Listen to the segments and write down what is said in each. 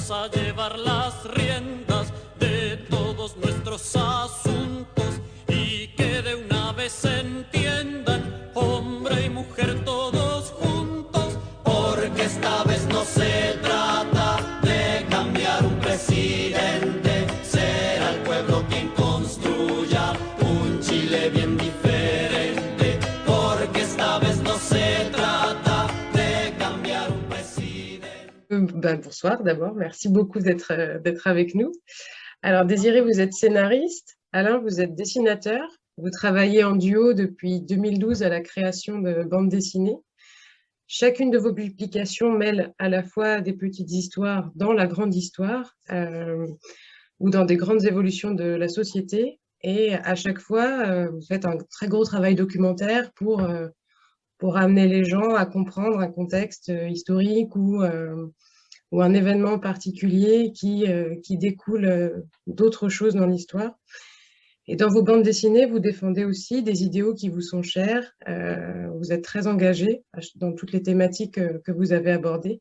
vamos a llevar las riendas de todos nuestros asuntos y que de una vez se entiendan hombre y mujer todos juntos, porque esta vez no se trata de cambiar un presidente, será el pueblo quien construya un Chile bien diferente, porque esta vez no se trata de cambiar un presidente. Bonsoir d'abord, merci beaucoup d'être avec nous. Alors Désiré, vous êtes scénariste, Alain, vous êtes dessinateur, vous travaillez en duo depuis 2012 à la création de bandes dessinées. Chacune de vos publications mêle à la fois des petites histoires dans la grande histoire ou dans des grandes évolutions de la société, et à chaque fois, vous faites un très gros travail documentaire pour amener les gens à comprendre un contexte historique ou un événement particulier qui découle d'autres choses dans l'histoire. Et dans vos bandes dessinées, vous défendez aussi des idéaux qui vous sont chers. Vous êtes très engagés dans toutes les thématiques que vous avez abordées.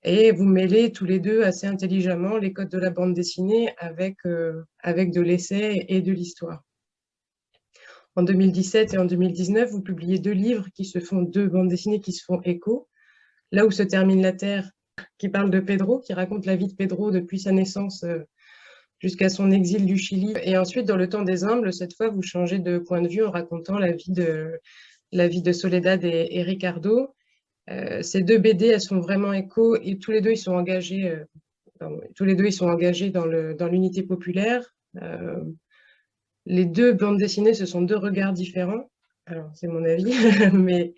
Et vous mêlez tous les deux assez intelligemment les codes de la bande dessinée avec de l'essai et de l'histoire. En 2017 et en 2019, vous publiez deux bandes dessinées qui se font écho. Là où se termine la Terre, qui parle de Pedro, qui raconte la vie de Pedro depuis sa naissance jusqu'à son exil du Chili. Et ensuite, dans Le Temps des Humbles, cette fois, vous changez de point de vue en racontant la vie de Soledad et Ricardo. Ces deux BD, elles sont vraiment écho et tous les deux, ils sont engagés dans l'unité populaire. Les deux bandes dessinées, ce sont deux regards différents. Alors, c'est mon avis, mais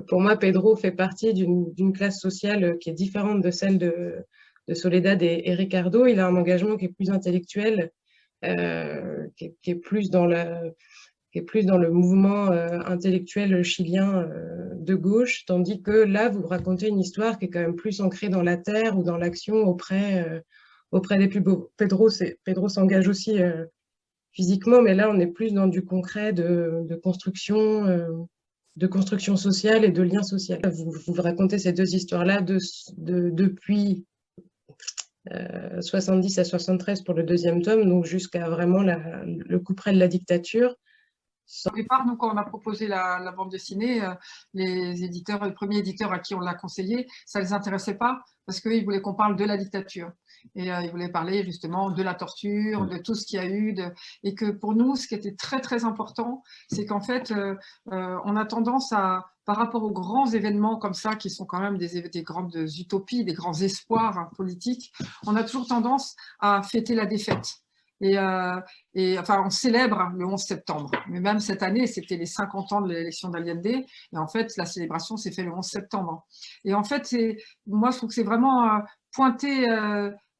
pour moi, Pedro fait partie d'une classe sociale qui est différente de celle de Soledad et Ricardo. Il a un engagement qui est plus intellectuel, qui est plus dans le mouvement intellectuel chilien de gauche, tandis que là, vous racontez une histoire qui est quand même plus ancrée dans la terre ou dans l'action auprès des plus beaux. Pedro s'engage aussi physiquement, mais là, on est plus dans du concret de construction sociale et de lien social. Vous racontez ces deux histoires-là depuis 70 à 73 pour le deuxième tome, donc jusqu'à vraiment le coup près de la dictature. Au départ, nous, quand on a proposé la bande dessinée, le premier éditeur à qui on l'a conseillé, ça ne les intéressait pas parce qu'ils voulaient qu'on parle de la dictature. Et ils voulaient parler justement de la torture, de tout ce qu'il y a eu. Et que pour nous, ce qui était très, très important, c'est qu'en fait, on a tendance par rapport aux grands événements comme ça, qui sont quand même des grandes utopies, des grands espoirs politiques, on a toujours tendance à fêter la défaite. Et enfin, on célèbre le 11 septembre. Mais même cette année, c'était les 50 ans de l'élection d'Allende. Et en fait, la célébration s'est faite le 11 septembre. Et en fait, moi, je trouve que c'est vraiment pointer,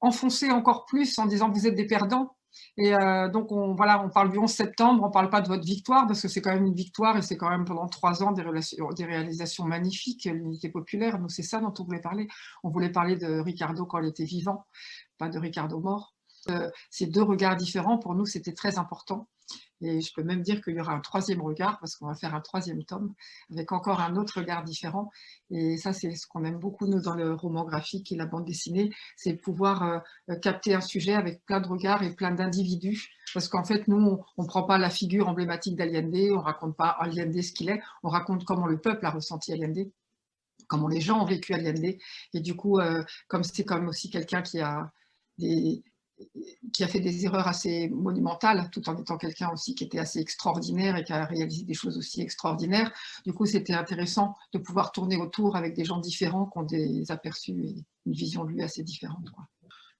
enfoncer encore plus en disant vous êtes des perdants. Et donc, on parle du 11 septembre, on ne parle pas de votre victoire, parce que c'est quand même une victoire et c'est quand même pendant 3 ans des réalisations magnifiques, l'unité populaire. Nous, c'est ça dont on voulait parler. On voulait parler de Ricardo quand il était vivant, pas de Ricardo mort. Ces deux regards différents, pour nous, c'était très important. Et je peux même dire qu'il y aura un troisième regard, parce qu'on va faire un troisième tome, avec encore un autre regard différent. Et ça, c'est ce qu'on aime beaucoup, nous, dans le roman graphique et la bande dessinée, c'est pouvoir capter un sujet avec plein de regards et plein d'individus. Parce qu'en fait, nous, on ne prend pas la figure emblématique d'Allende, on ne raconte pas Allende ce qu'il est, on raconte comment le peuple a ressenti Allende, comment les gens ont vécu Allende. Et du coup, comme c'est comme aussi quelqu'un qui a fait des erreurs assez monumentales, tout en étant quelqu'un aussi qui était assez extraordinaire et qui a réalisé des choses aussi extraordinaires. Du coup, c'était intéressant de pouvoir tourner autour avec des gens différents qui ont des aperçus et une vision de lui assez différente, quoi.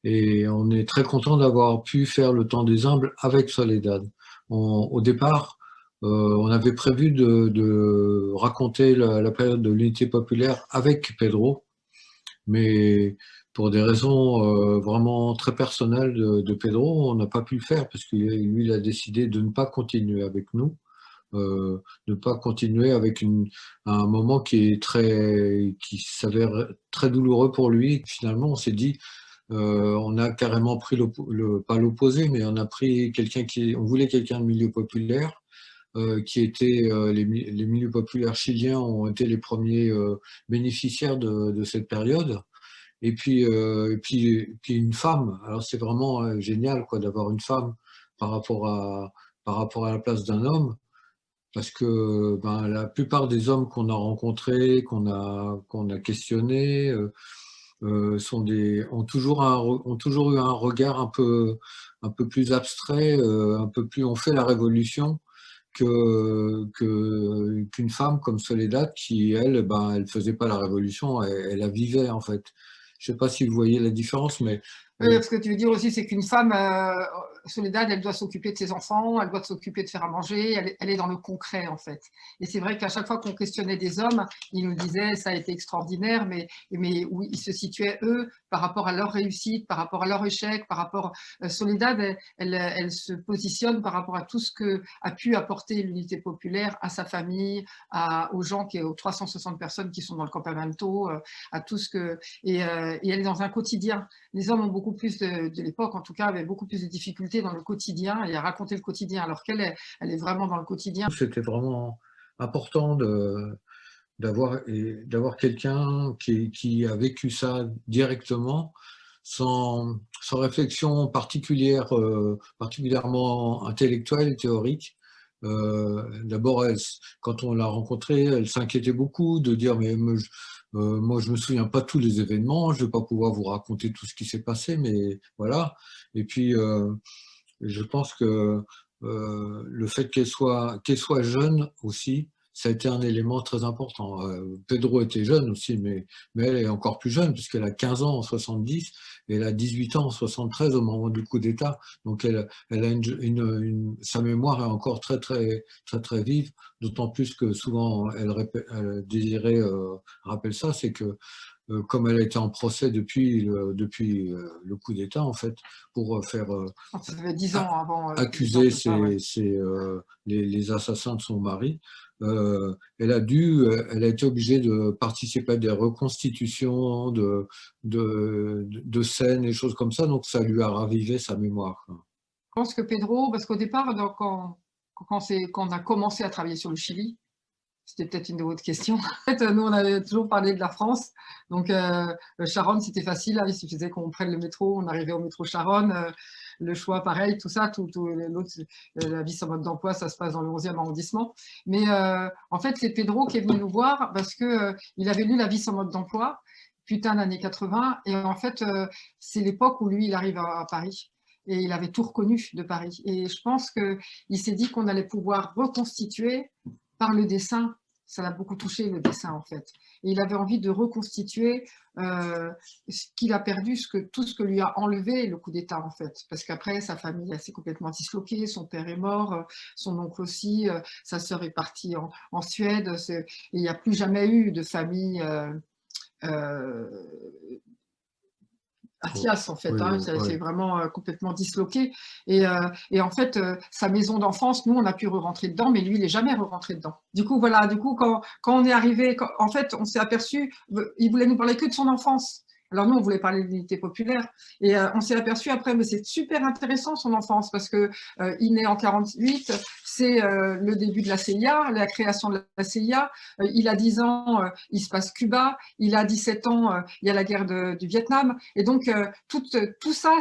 Et on est très content d'avoir pu faire Le Temps des Humbles avec Soledad. Au départ, on avait prévu de raconter la période de l'unité populaire avec Pedro, mais pour des raisons vraiment très personnelles de Pedro, on n'a pas pu le faire parce que lui, il a décidé de ne pas continuer avec nous, de ne pas continuer avec un moment qui s'avère très douloureux pour lui. Finalement, on s'est dit, on a carrément pris pas l'opposé, mais on a pris on voulait quelqu'un de milieu populaire, qui était les milieux populaires chiliens ont été les premiers bénéficiaires de cette période. puis une femme. Alors c'est vraiment génial quoi d'avoir une femme par rapport à la place d'un homme, parce que ben, la plupart des hommes qu'on a rencontrés, qu'on a questionnés, ont toujours eu un regard un peu plus abstrait, un peu plus, on fait la révolution qu'une femme comme Soledad qui, elle, ben, elle faisait pas la révolution, elle la vivait en fait. Je sais pas si vous voyez la différence, mais Oui, ce que tu veux dire aussi, c'est qu'une femme, Soledad, elle doit s'occuper de ses enfants, elle doit s'occuper de faire à manger, elle est dans le concret en fait. Et c'est vrai qu'à chaque fois qu'on questionnait des hommes, ils nous disaient ça a été extraordinaire, mais où ils se situaient eux par rapport à leur réussite, par rapport à leur échec, par rapport. Soledad, elle se positionne par rapport à tout ce que a pu apporter l'unité populaire à sa famille, aux gens, aux 360 personnes qui sont dans le campamento, à tout ce que. Et elle est dans un quotidien. Les hommes ont beaucoup plus de l'époque, en tout cas, avaient beaucoup plus de difficultés dans le quotidien et à raconter le quotidien, alors qu'elle elle est vraiment dans le quotidien. c'était vraiment important d'avoir quelqu'un qui a vécu ça directement, sans réflexion particulière, particulièrement intellectuelle et théorique. D'abord, quand on l'a rencontrée, elle s'inquiétait beaucoup de dire mais moi je me souviens pas de tous les événements, je vais pas pouvoir vous raconter tout ce qui s'est passé, mais voilà. Et puis je pense que le fait qu'elle soit jeune aussi, ça a été un élément très important. Pedro était jeune aussi, mais elle est encore plus jeune, puisqu'elle a 15 ans en 70 et elle a 18 ans en 73 au moment du coup d'État. Donc elle a sa mémoire est encore très, très, très, très vive, d'autant plus que souvent elle désirait rappelle ça, c'est que comme elle a été en procès depuis le coup d'État, en fait, pour faire ça fait 10 ans avant. accuser les assassins de son mari, elle a été obligée de participer à des reconstitutions de scènes et choses comme ça, donc ça lui a ravivé sa mémoire. Je pense que Pedro, parce qu'au départ, quand on a commencé à travailler sur le Chili, c'était peut-être une de vos questions. En fait, nous, on avait toujours parlé de la France. Donc, Charonne, c'était facile. Hein, il suffisait qu'on prenne le métro. On arrivait au métro Charonne. Le choix, pareil, tout ça. L'autre, la vie sans mode d'emploi, ça se passe dans le 11e arrondissement. Mais en fait, c'est Pedro qui est venu nous voir parce qu'il avait lu La vie sans mode d'emploi, putain d'années 80. Et en fait, c'est l'époque où lui, il arrive à Paris. Et il avait tout reconnu de Paris. Et je pense qu'il s'est dit qu'on allait pouvoir reconstituer par le dessin. Ça l'a beaucoup touché, le dessin, en fait. Et il avait envie de reconstituer ce qu'il a perdu, tout ce que lui a enlevé le coup d'État, en fait. Parce qu'après, sa famille s'est complètement disloquée, son père est mort, son oncle aussi, sa sœur est partie en Suède. Et il n'y a plus jamais eu de famille Athias, en fait, Oui, hein, oui. c'est vraiment complètement disloqué. Et en fait, sa maison d'enfance, nous, on a pu re-rentrer dedans, mais lui, il n'est jamais re-rentré dedans. Du coup, voilà, quand on est arrivé, en fait, on s'est aperçu, il voulait nous parler que de son enfance. Alors nous, on voulait parler de l'unité populaire. Et on s'est aperçu après, mais c'est super intéressant son enfance, parce qu'il naît en 48, c'est le début de la CIA, la création de la CIA. Il a 10 ans, il se passe Cuba. Il a 17 ans, il y a la guerre du Vietnam. Et donc, tout ça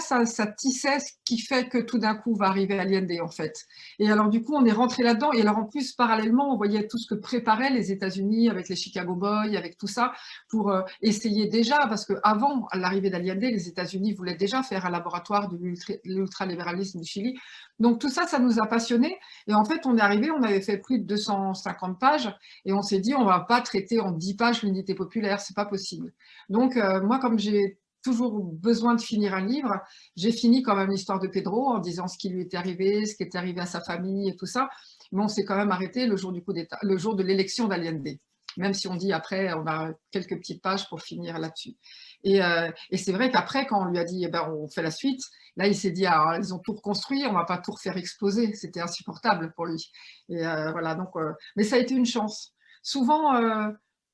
tissait ce qui fait que tout d'un coup va arriver Allende, en fait. Et alors, du coup, on est rentré là-dedans. Et alors, en plus, parallèlement, on voyait tout ce que préparaient les États-Unis avec les Chicago Boys, avec tout ça, pour essayer déjà, parce qu'avant l'arrivée d'Allende, les États-Unis voulaient déjà faire un laboratoire de l'ultralibéralisme du Chili. Donc, tout ça, ça nous a passionnés. Et en fait, on est arrivé, on avait fait plus de 250 pages et on s'est dit, on ne va pas traiter en 10 pages l'unité populaire, c'est pas possible. Donc, moi, comme j'ai toujours besoin de finir un livre, j'ai fini quand même l'histoire de Pedro en disant ce qui lui était arrivé, ce qui était arrivé à sa famille et tout ça. Mais on s'est quand même arrêté le jour du coup d'État, le jour de l'élection d'Allende. Même si on dit après, on a quelques petites pages pour finir là-dessus. Et c'est vrai qu'après, quand on lui a dit, eh ben, on fait la suite, là, il s'est dit, ah, ils ont tout reconstruit, on ne va pas tout refaire exploser. C'était insupportable pour lui. Et voilà, donc, mais ça a été une chance. Souvent,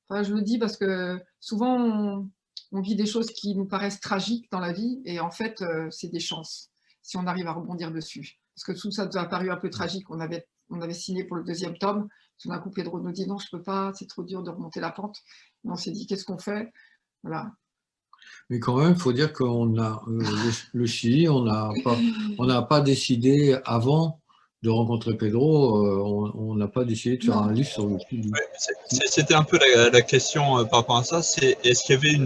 je le dis parce que souvent, on vit des choses qui nous paraissent tragiques dans la vie, et en fait, c'est des chances, si on arrive à rebondir dessus. Parce que tout ça nous a paru un peu tragique. On avait signé pour le 2e tome. Tout d'un coup, Pedro nous dit non, je ne peux pas, c'est trop dur de remonter la pente. Et on s'est dit, qu'est-ce qu'on fait? Voilà. Mais quand même, il faut dire qu'on a le Chili, on n'a pas décidé avant de rencontrer Pedro, on n'a pas décidé de faire un livre sur le Chili. Ouais, c'était un peu la question par rapport à ça, c'est est-ce qu'il y avait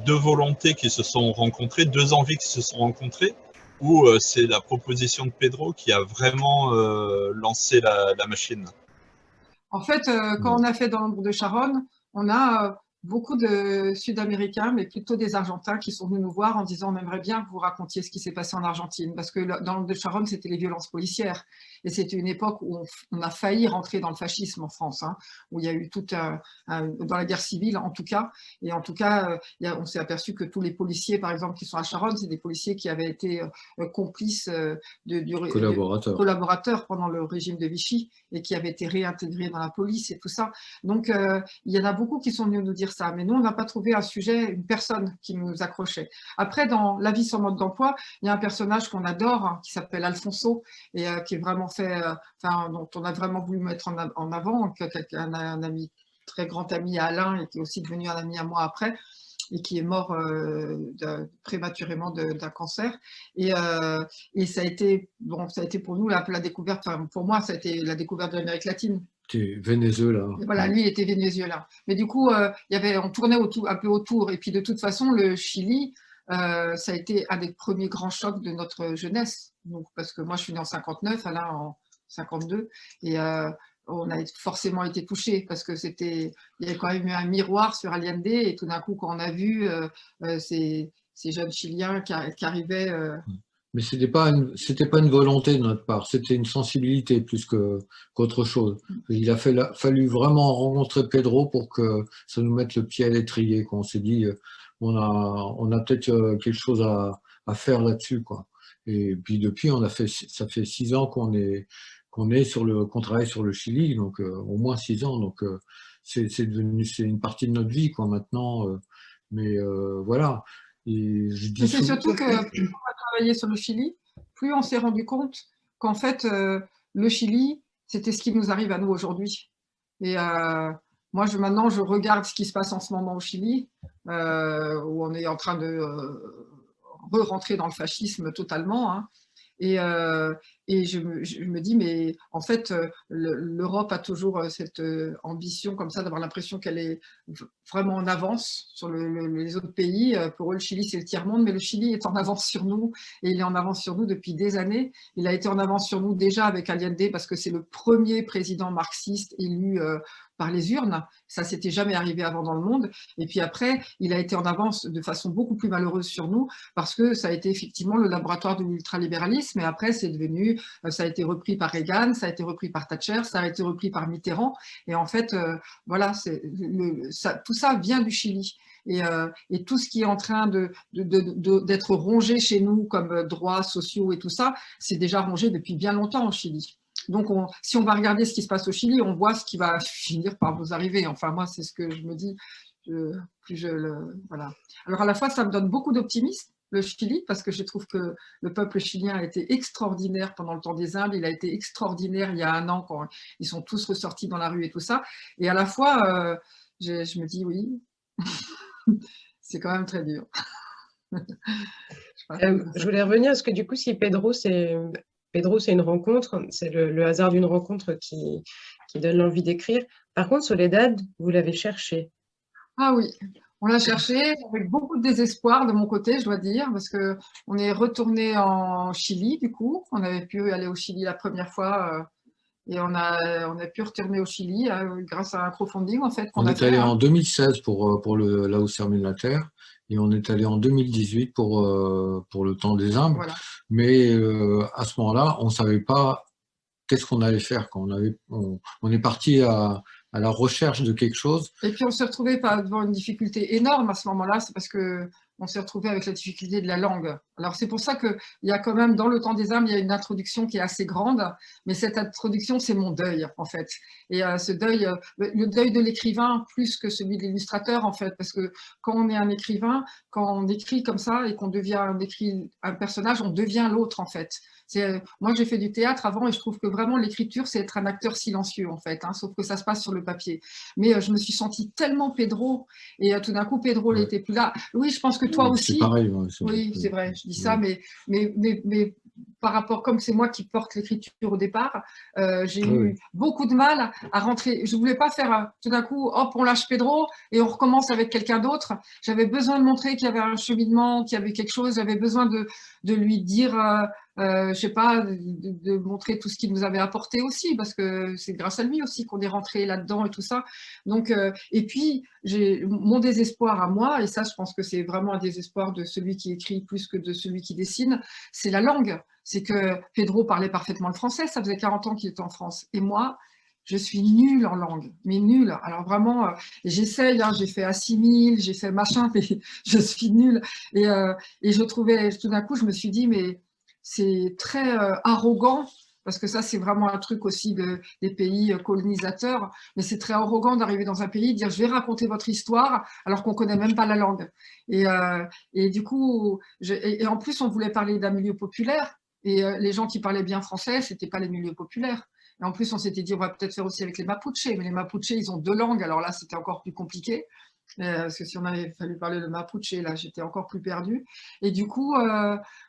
deux volontés qui se sont rencontrées, deux envies qui se sont rencontrées, ou c'est la proposition de Pedro qui a vraiment lancé la machine? En fait, quand on a fait Dans l'ombre de Charonne, on a beaucoup de Sud-Américains, mais plutôt des Argentins, qui sont venus nous voir en disant on aimerait bien que vous racontiez ce qui s'est passé en Argentine, parce que dans l'ombre de Charonne, c'était les violences policières, et c'était une époque où on a failli rentrer dans le fascisme en France, hein, où il y a eu tout dans la guerre civile en tout cas, et en tout cas, on s'est aperçu que tous les policiers, par exemple, qui sont à Charonne, c'est des policiers qui avaient été complices collaborateurs pendant le régime de Vichy, et qui avaient été réintégrés dans la police et tout ça. Donc, il y en a beaucoup qui sont venus nous dire ça, mais nous, on n'a pas trouvé un sujet, une personne qui nous accrochait. Après, dans La vie sans mode d'emploi, il y a un personnage qu'on adore, hein, qui s'appelle Alfonso, et qui est vraiment fait, dont on a vraiment voulu mettre en avant, un ami, très grand ami à Alain, et qui est aussi devenu un ami à moi après, et qui est mort prématurément d'un cancer. Et ça a été pour nous la découverte, pour moi, ça a été la découverte de l'Amérique latine. Venezuela. Voilà, lui, il était vénézuélien. Mais du coup, on tournait un peu autour. Et puis, de toute façon, le Chili, ça a été un des premiers grands chocs de notre jeunesse. Donc, parce que moi, je suis née en 59, Alain en 52. Et on a forcément été touchés parce que il y avait quand même eu un miroir sur Allende. Et tout d'un coup, quand on a vu ces jeunes Chiliens qui arrivaient… Mais ce n'était pas une volonté de notre part, c'était une sensibilité plus qu'autre chose. Il a fallu vraiment rencontrer Pedro pour que ça nous mette le pied à l'étrier. On s'est dit, on a peut-être quelque chose à faire là-dessus, quoi. Et puis depuis, ça fait 6 ans qu'on travaille sur le Chili, donc au moins 6 ans. Donc c'est une partie de notre vie, quoi, maintenant. Mais voilà. Mais c'est surtout que plus on a travaillé sur le Chili, plus on s'est rendu compte qu'en fait, le Chili, c'était ce qui nous arrive à nous aujourd'hui. Et moi, maintenant, je regarde ce qui se passe en ce moment au Chili, où on est en train de re-rentrer dans le fascisme totalement, hein. Et je me dis, mais en fait, l'Europe a toujours cette ambition comme ça, d'avoir l'impression qu'elle est vraiment en avance sur les autres pays. Pour eux, le Chili, c'est le tiers-monde, mais le Chili est en avance sur nous, et il est en avance sur nous depuis des années. Il a été en avance sur nous déjà avec Allende, parce que c'est le premier président marxiste élu par les urnes. Ça s'était jamais arrivé avant dans le monde. Et puis après, il a été en avance de façon beaucoup plus malheureuse sur nous, parce que ça a été effectivement le laboratoire de l'ultralibéralisme. Et après, ça a été repris par Reagan, ça a été repris par Thatcher, ça a été repris par Mitterrand. Et en fait, voilà, tout ça vient du Chili. Et tout ce qui est en train d'être rongé chez nous comme droits sociaux et tout ça, c'est déjà rongé depuis bien longtemps au Chili. Donc, si on va regarder ce qui se passe au Chili, on voit ce qui va finir par nous arriver. Enfin, moi, c'est ce que je me dis. Voilà. Alors, à la fois, ça me donne beaucoup d'optimisme, le Chili, parce que je trouve que le peuple chilien a été extraordinaire pendant le temps des Indes. Il a été extraordinaire il y a 1 an, quand ils sont tous ressortis dans la rue et tout ça. Et à la fois, je me dis, oui, c'est quand même très dur. Je voulais revenir à ce que du coup, si Pedro, c'est une rencontre, c'est le hasard d'une rencontre qui donne l'envie d'écrire. Par contre, Soledad, vous l'avez cherché. Ah oui, on l'a cherché avec beaucoup de désespoir de mon côté, je dois dire, parce qu'on est retourné en Chili, du coup. On avait pu aller au Chili la première fois, et on a pu retourner au Chili grâce à un crowdfunding, en fait. On est allé en 2016 pour Là où se termine la Terre, et on est allé en 2018 pour Le temps des humbles. Voilà. Mais à ce moment-là, on ne savait pas qu'est-ce qu'on allait faire. On est parti à la recherche de quelque chose. Et puis on s'est retrouvé devant une difficulté énorme à ce moment-là, c'est parce que on s'est retrouvé avec la difficulté de la langue. Alors c'est pour ça qu'il y a quand même, dans Le Temps des âmes, il y a une introduction qui est assez grande, mais cette introduction, c'est mon deuil, en fait. Et ce deuil, le deuil de l'écrivain plus que celui de l'illustrateur, en fait, parce que quand on est un écrivain, quand on écrit comme ça et qu'on devient, on écrit un personnage, on devient l'autre, en fait. Moi, j'ai fait du théâtre avant et je trouve que vraiment l'écriture, c'est être un acteur silencieux, en fait, hein, sauf que ça se passe sur le papier. Mais je me suis sentie tellement Pedro, et tout d'un coup, Pedro n'était plus là. Oui, je pense que toi aussi. C'est pareil. Ouais, oui, c'est vrai, je dis ça, mais par rapport, comme c'est moi qui porte l'écriture au départ, j'ai eu beaucoup de mal à rentrer. Je ne voulais pas faire tout d'un coup, hop, on lâche Pedro et on recommence avec quelqu'un d'autre. J'avais besoin de montrer qu'il y avait un cheminement, qu'il y avait quelque chose. J'avais besoin de lui dire, je sais pas, de montrer tout ce qu'il nous avait apporté aussi, parce que c'est grâce à lui aussi qu'on est rentré là-dedans et tout ça. Donc, et puis, j'ai mon désespoir à moi, et ça, je pense que c'est vraiment un désespoir de celui qui écrit plus que de celui qui dessine, c'est la langue. C'est que Pedro parlait parfaitement le français, ça faisait 40 ans qu'il était en France. Et moi, je suis nulle en langue, mais nulle. Alors vraiment, j'essaye, hein, j'ai fait assimile, j'ai fait machin, mais je suis nulle. Et je trouvais, tout d'un coup, je me suis dit, mais c'est très arrogant, parce que ça, c'est vraiment un truc aussi des pays colonisateurs, mais c'est très arrogant d'arriver dans un pays, de dire je vais raconter votre histoire, alors qu'on ne connaît même pas la langue. Et du coup, et en plus, on voulait parler d'un milieu populaire, et les gens qui parlaient bien français, ce n'étaient pas les milieux populaires. Et en plus, on s'était dit, on va peut-être faire aussi avec les Mapuches, mais les Mapuches, ils ont 2 langues, alors là, c'était encore plus compliqué. Parce que si on avait fallu parler le Mapuche, là, j'étais encore plus perdue. Et du coup,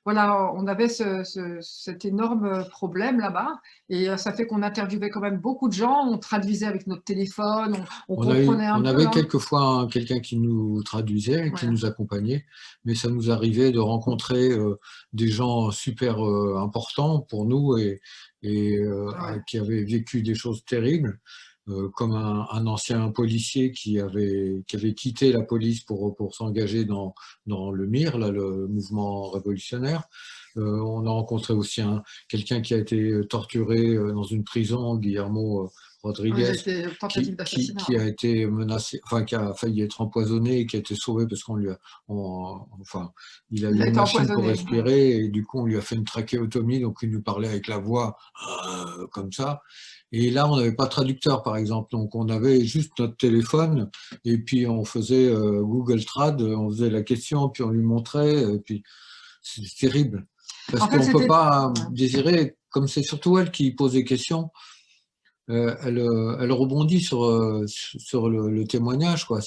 voilà, on avait cet énorme problème là-bas. Et ça fait qu'on interviewait quand même beaucoup de gens, on traduisait avec notre téléphone, on comprenait un peu. On avait quelquefois quelqu'un qui nous traduisait, qui nous accompagnait, mais ça nous arrivait de rencontrer des gens super importants pour nous et qui avaient vécu des choses terribles. Comme un ancien policier qui avait quitté la police pour s'engager dans le MIR, là, le mouvement révolutionnaire. On a rencontré aussi quelqu'un qui a été torturé dans une prison, Guillermo Rodriguez, qui a été menacé, enfin qui a failli être empoisonné et qui a été sauvé parce qu'on lui a, il a eu une machine pour respirer et du coup on lui a fait une trachéotomie, donc il nous parlait avec la voix comme ça. Et là, on n'avait pas de traducteur, par exemple. Donc, on avait juste notre téléphone et puis on faisait Google Trad, on faisait la question, puis on lui montrait. Et puis, c'est terrible. Parce qu'on ne peut pas désirer, comme c'est surtout elle qui pose des questions, elle rebondit sur le témoignage, quoi.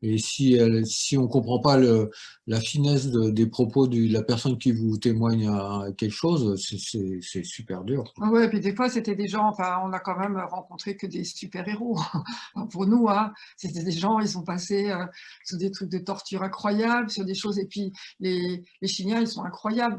Et si on ne comprend pas la finesse des propos de la personne qui vous témoigne à quelque chose, c'est super dur. Oui, et puis des fois, c'était des gens, enfin, on a quand même rencontré que des super-héros. Pour nous, hein, c'était des gens, ils sont passés sur des trucs de torture incroyables, sur des choses, et puis les Chiliens, ils sont incroyables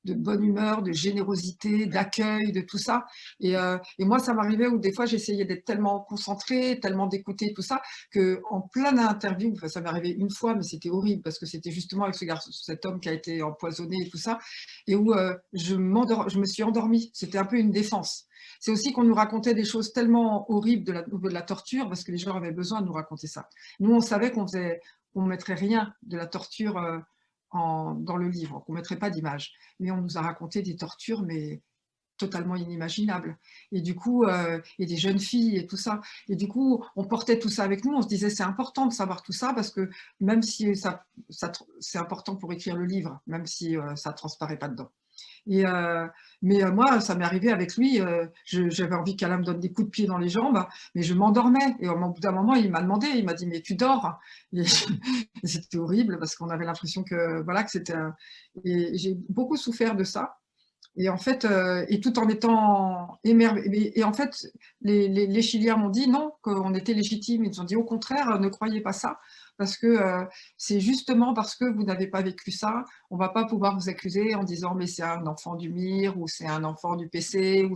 de bonne humeur, de générosité, d'accueil, de tout ça. Et moi, ça m'arrivait où des fois, j'essayais d'être tellement concentrée, tellement d'écouter tout ça, qu'en pleine interview, enfin, ça m'est arrivé une fois, mais c'était horrible, parce que c'était justement avec cet homme qui a été empoisonné et tout ça, et où je me suis endormie. C'était un peu une défense. C'est aussi qu'on nous racontait des choses tellement horribles de la torture, parce que les gens avaient besoin de nous raconter ça. Nous, on savait qu'on ne mettrait rien de la torture dans le livre, qu'on ne mettrait pas d'image. Mais on nous a raconté des tortures, mais totalement inimaginables. Et du coup, et des jeunes filles et tout ça. Et du coup, on portait tout ça avec nous. On se disait, c'est important de savoir tout ça, parce que même si c'est important pour écrire le livre, même si ça ne transparaît pas dedans. Mais moi, ça m'est arrivé avec lui, j'avais envie qu'Alain me donne des coups de pied dans les jambes, mais je m'endormais. Et au bout d'un moment, il m'a demandé, il m'a dit, mais tu dors? Et c'était horrible parce qu'on avait l'impression que, voilà, que c'était... Et j'ai beaucoup souffert de ça. Et en fait, et tout en étant émerveillé. Et en fait, les Chiliens m'ont dit non, qu'on était légitime. Ils ont dit au contraire, ne croyez pas ça. Parce que c'est justement parce que vous n'avez pas vécu ça, on ne va pas pouvoir vous accuser en disant mais c'est un enfant du MIR ou c'est un enfant du PC ou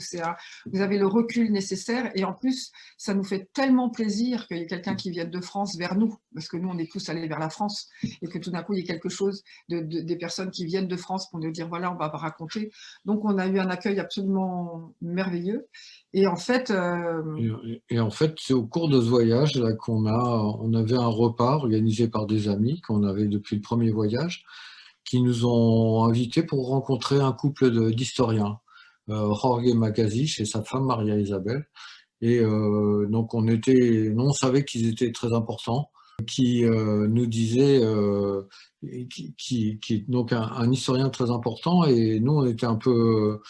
vous avez le recul nécessaire et en plus ça nous fait tellement plaisir qu'il y ait quelqu'un qui vienne de France vers nous, parce que nous on est tous allés vers la France et que tout d'un coup il y ait quelque chose des personnes qui viennent de France pour nous dire voilà on va raconter. Donc on a eu un accueil absolument merveilleux. Et en fait, c'est au cours de ce voyage là on avait un repas organisé par des amis qu'on avait depuis le premier voyage, qui nous ont invités pour rencontrer un couple d'historiens, Jorge Macasiche et sa femme Maria Isabel. Et donc on savait qu'ils étaient très importants, qui nous disait, donc un historien très important, et nous on était un peu,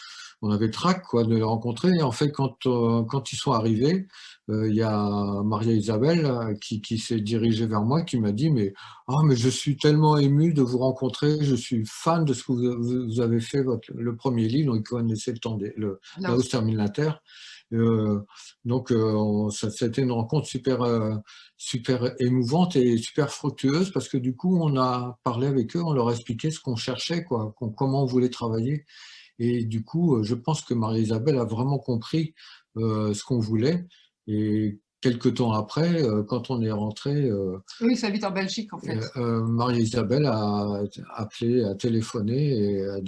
on avait le trac quoi de les rencontrer. Et en fait quand ils sont arrivés, il y a Maria Isabel qui s'est dirigée vers moi, qui m'a dit mais je suis tellement ému de vous rencontrer, je suis fan de ce que vous avez fait le premier livre, donc ils connaissaient le temps là où se termine la Terre. Donc c'était une rencontre super émouvante et super fructueuse, parce que du coup on a parlé avec eux, on leur a expliqué ce qu'on cherchait, quoi, comment on voulait travailler, et du coup je pense que Marie-Isabelle a vraiment compris ce qu'on voulait. Et quelques temps après, quand on est rentré, Oui, ça habite en Belgique en fait. Marie-Isabelle a appelé, a téléphoné, et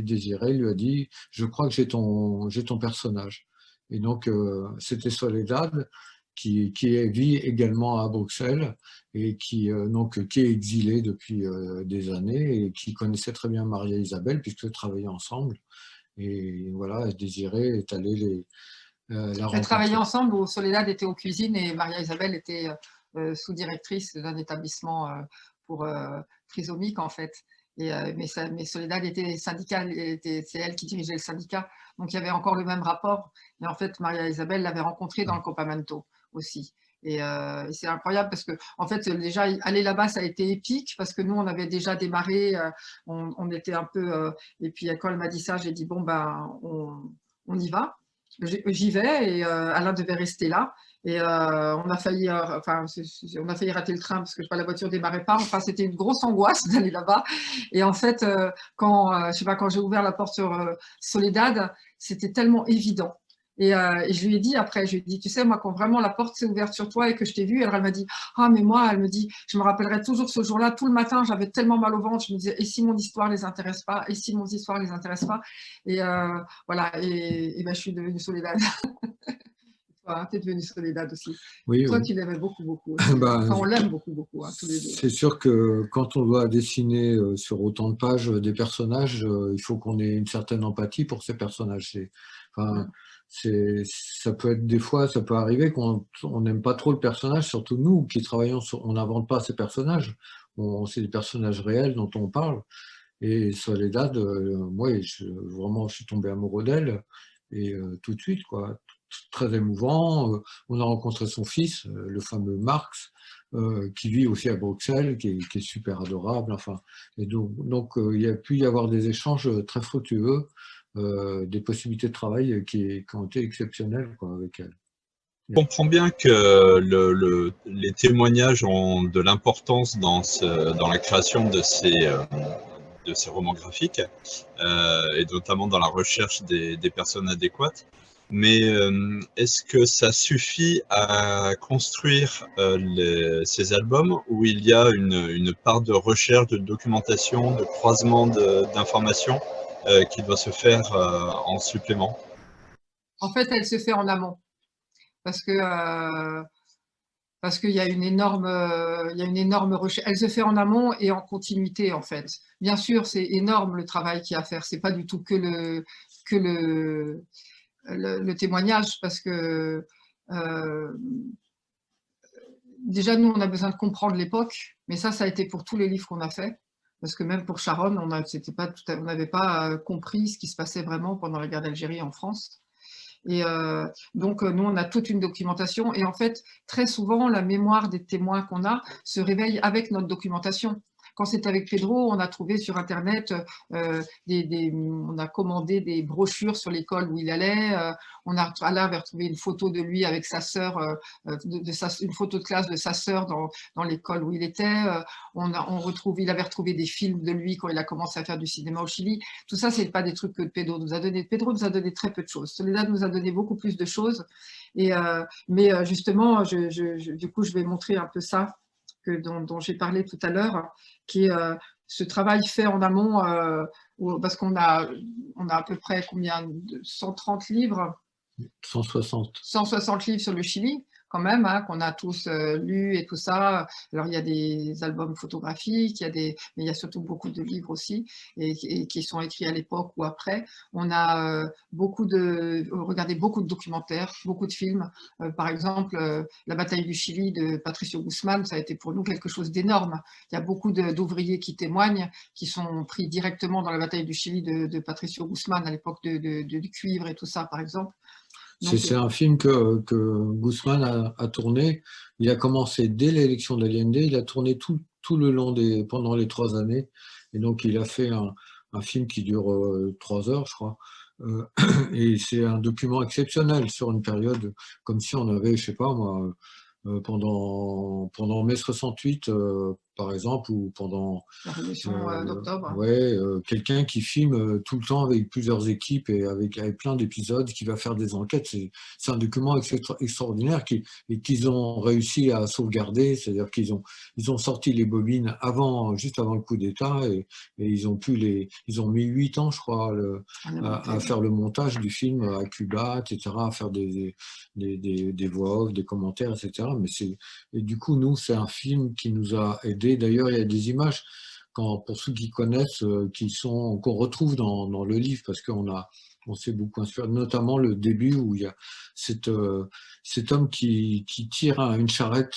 Désiré lui a dit « Je crois que j'ai ton personnage ». Et donc, c'était Soledad qui vit également à Bruxelles et qui est exilée depuis des années, et qui connaissait très bien Maria-Isabelle puisqu'ils travaillaient ensemble. Et voilà, Désiré est allé la rencontrer. Elles travaillaient ensemble, où Soledad était aux cuisines et Maria-Isabelle était sous-directrice d'un établissement pour trisomiques en fait. Mais Soledad était syndicale, c'est elle qui dirigeait le syndicat, donc il y avait encore le même rapport. Et en fait, Maria-Isabelle l'avait rencontrée dans le Campamento aussi. Et c'est incroyable parce que, en fait, déjà, aller là-bas, ça a été épique parce que nous, on avait déjà démarré, on était un peu. Et puis, quand elle m'a dit ça, j'ai dit bon, ben, on y va. J'y vais, et Alain devait rester là. Et on a failli rater le train parce que la voiture démarrait pas. Enfin, c'était une grosse angoisse d'aller là-bas. Et en fait, quand j'ai ouvert la porte sur Soledad, c'était tellement évident. Et je lui ai dit après, tu sais, moi, quand vraiment la porte s'est ouverte sur toi et que je t'ai vue, elle m'a dit, mais moi, elle me dit, je me rappellerai toujours ce jour-là, tout le matin, j'avais tellement mal au ventre, je me disais, et si mon histoire les intéresse pas, et si mon histoire les intéresse pas, et voilà, et ben, je suis devenue Soledad. Toi, tu es devenue Soledad aussi. Oui, toi, oui. Tu l'aimais beaucoup, beaucoup. Enfin, on l'aime beaucoup, beaucoup, hein, tous les deux. C'est sûr que quand on doit dessiner sur autant de pages des personnages, il faut qu'on ait une certaine empathie pour ces personnages. Ça peut être des fois, ça peut arriver qu'on n'aime pas trop le personnage, surtout nous qui travaillons on n'invente pas ces personnages. C'est des personnages réels dont on parle. Et Soledad, moi, vraiment, je suis tombé amoureux d'elle, et tout de suite, quoi. Très émouvant. On a rencontré son fils, le fameux Marx, qui vit aussi à Bruxelles, qui est super adorable. Enfin, et donc il y a pu y avoir des échanges très fructueux, des possibilités de travail qui ont été exceptionnelles, quoi, avec elle. Je comprends bien que les témoignages ont de l'importance dans la création de ces romans graphiques, et notamment dans la recherche des personnes adéquates. Mais est-ce que ça suffit à construire ces albums, où il y a une part de recherche, de documentation, de croisement d'informations qui doit se faire en supplément? En fait, elle se fait en amont. Parce qu'il y a une énorme recherche. Elle se fait en amont et en continuité, en fait. Bien sûr, c'est énorme le travail qu'il y a à faire. C'est pas du tout que le témoignage, parce que déjà, nous, on a besoin de comprendre l'époque, mais ça a été pour tous les livres qu'on a fait. Parce que même pour Sharon, on n'avait pas compris ce qui se passait vraiment pendant la guerre d'Algérie en France. Et donc, nous, on a toute une documentation. Et en fait, très souvent, la mémoire des témoins qu'on a se réveille avec notre documentation. Quand c'était avec Pedro, on a trouvé sur Internet, on a commandé des brochures sur l'école où il allait. Alain avait retrouvé une photo de lui avec sa sœur, une photo de classe de sa sœur dans l'école où il était. Il avait retrouvé des films de lui quand il a commencé à faire du cinéma au Chili. Tout ça, ce n'est pas des trucs que Pedro nous a donné. Pedro nous a donné très peu de choses. Soledad nous a donné beaucoup plus de choses. Mais justement, du coup, je vais montrer un peu ça dont j'ai parlé tout à l'heure, qui est ce travail fait en amont, parce qu'on a à peu près combien, 130 livres 160. 160 livres sur le Chili. quand même, hein, qu'on a tous lus et tout ça. Alors, il y a des albums photographiques, mais il y a surtout beaucoup de livres aussi, et qui sont écrits à l'époque ou après. On a regardé beaucoup de documentaires, beaucoup de films. Par exemple, la bataille du Chili de Patricio Guzmán, ça a été pour nous quelque chose d'énorme. Il y a beaucoup d'ouvriers qui témoignent, qui sont pris directement dans la bataille du Chili de Patricio Guzmán à l'époque du cuivre et tout ça, par exemple. C'est un film que Guzmán a tourné. Il a commencé dès l'élection d'Allende. Il a tourné tout le long pendant les 3 années. Et donc, il a fait un film qui dure 3 heures, je crois. Et c'est un document exceptionnel sur une période comme si on avait, je sais pas moi, pendant mai 68, par exemple, ou pendant la révolution d'octobre. Quelqu'un qui filme tout le temps avec plusieurs équipes et avec plein d'épisodes, qui va faire des enquêtes. C'est un document extraordinaire qu'ils ont réussi à sauvegarder, c'est-à-dire qu'ils ont sorti les bobines juste avant le coup d'État, et ils ont mis 8 ans, je crois, à faire le montage du film à Cuba, etc., à faire des voix off, des commentaires, etc. Et du coup, nous, c'est un film qui nous a aidés. D'ailleurs, il y a des images, pour ceux qui connaissent, qu'on retrouve dans le livre, parce on s'est beaucoup inspiré, notamment le début où il y a cet homme qui tire une charrette.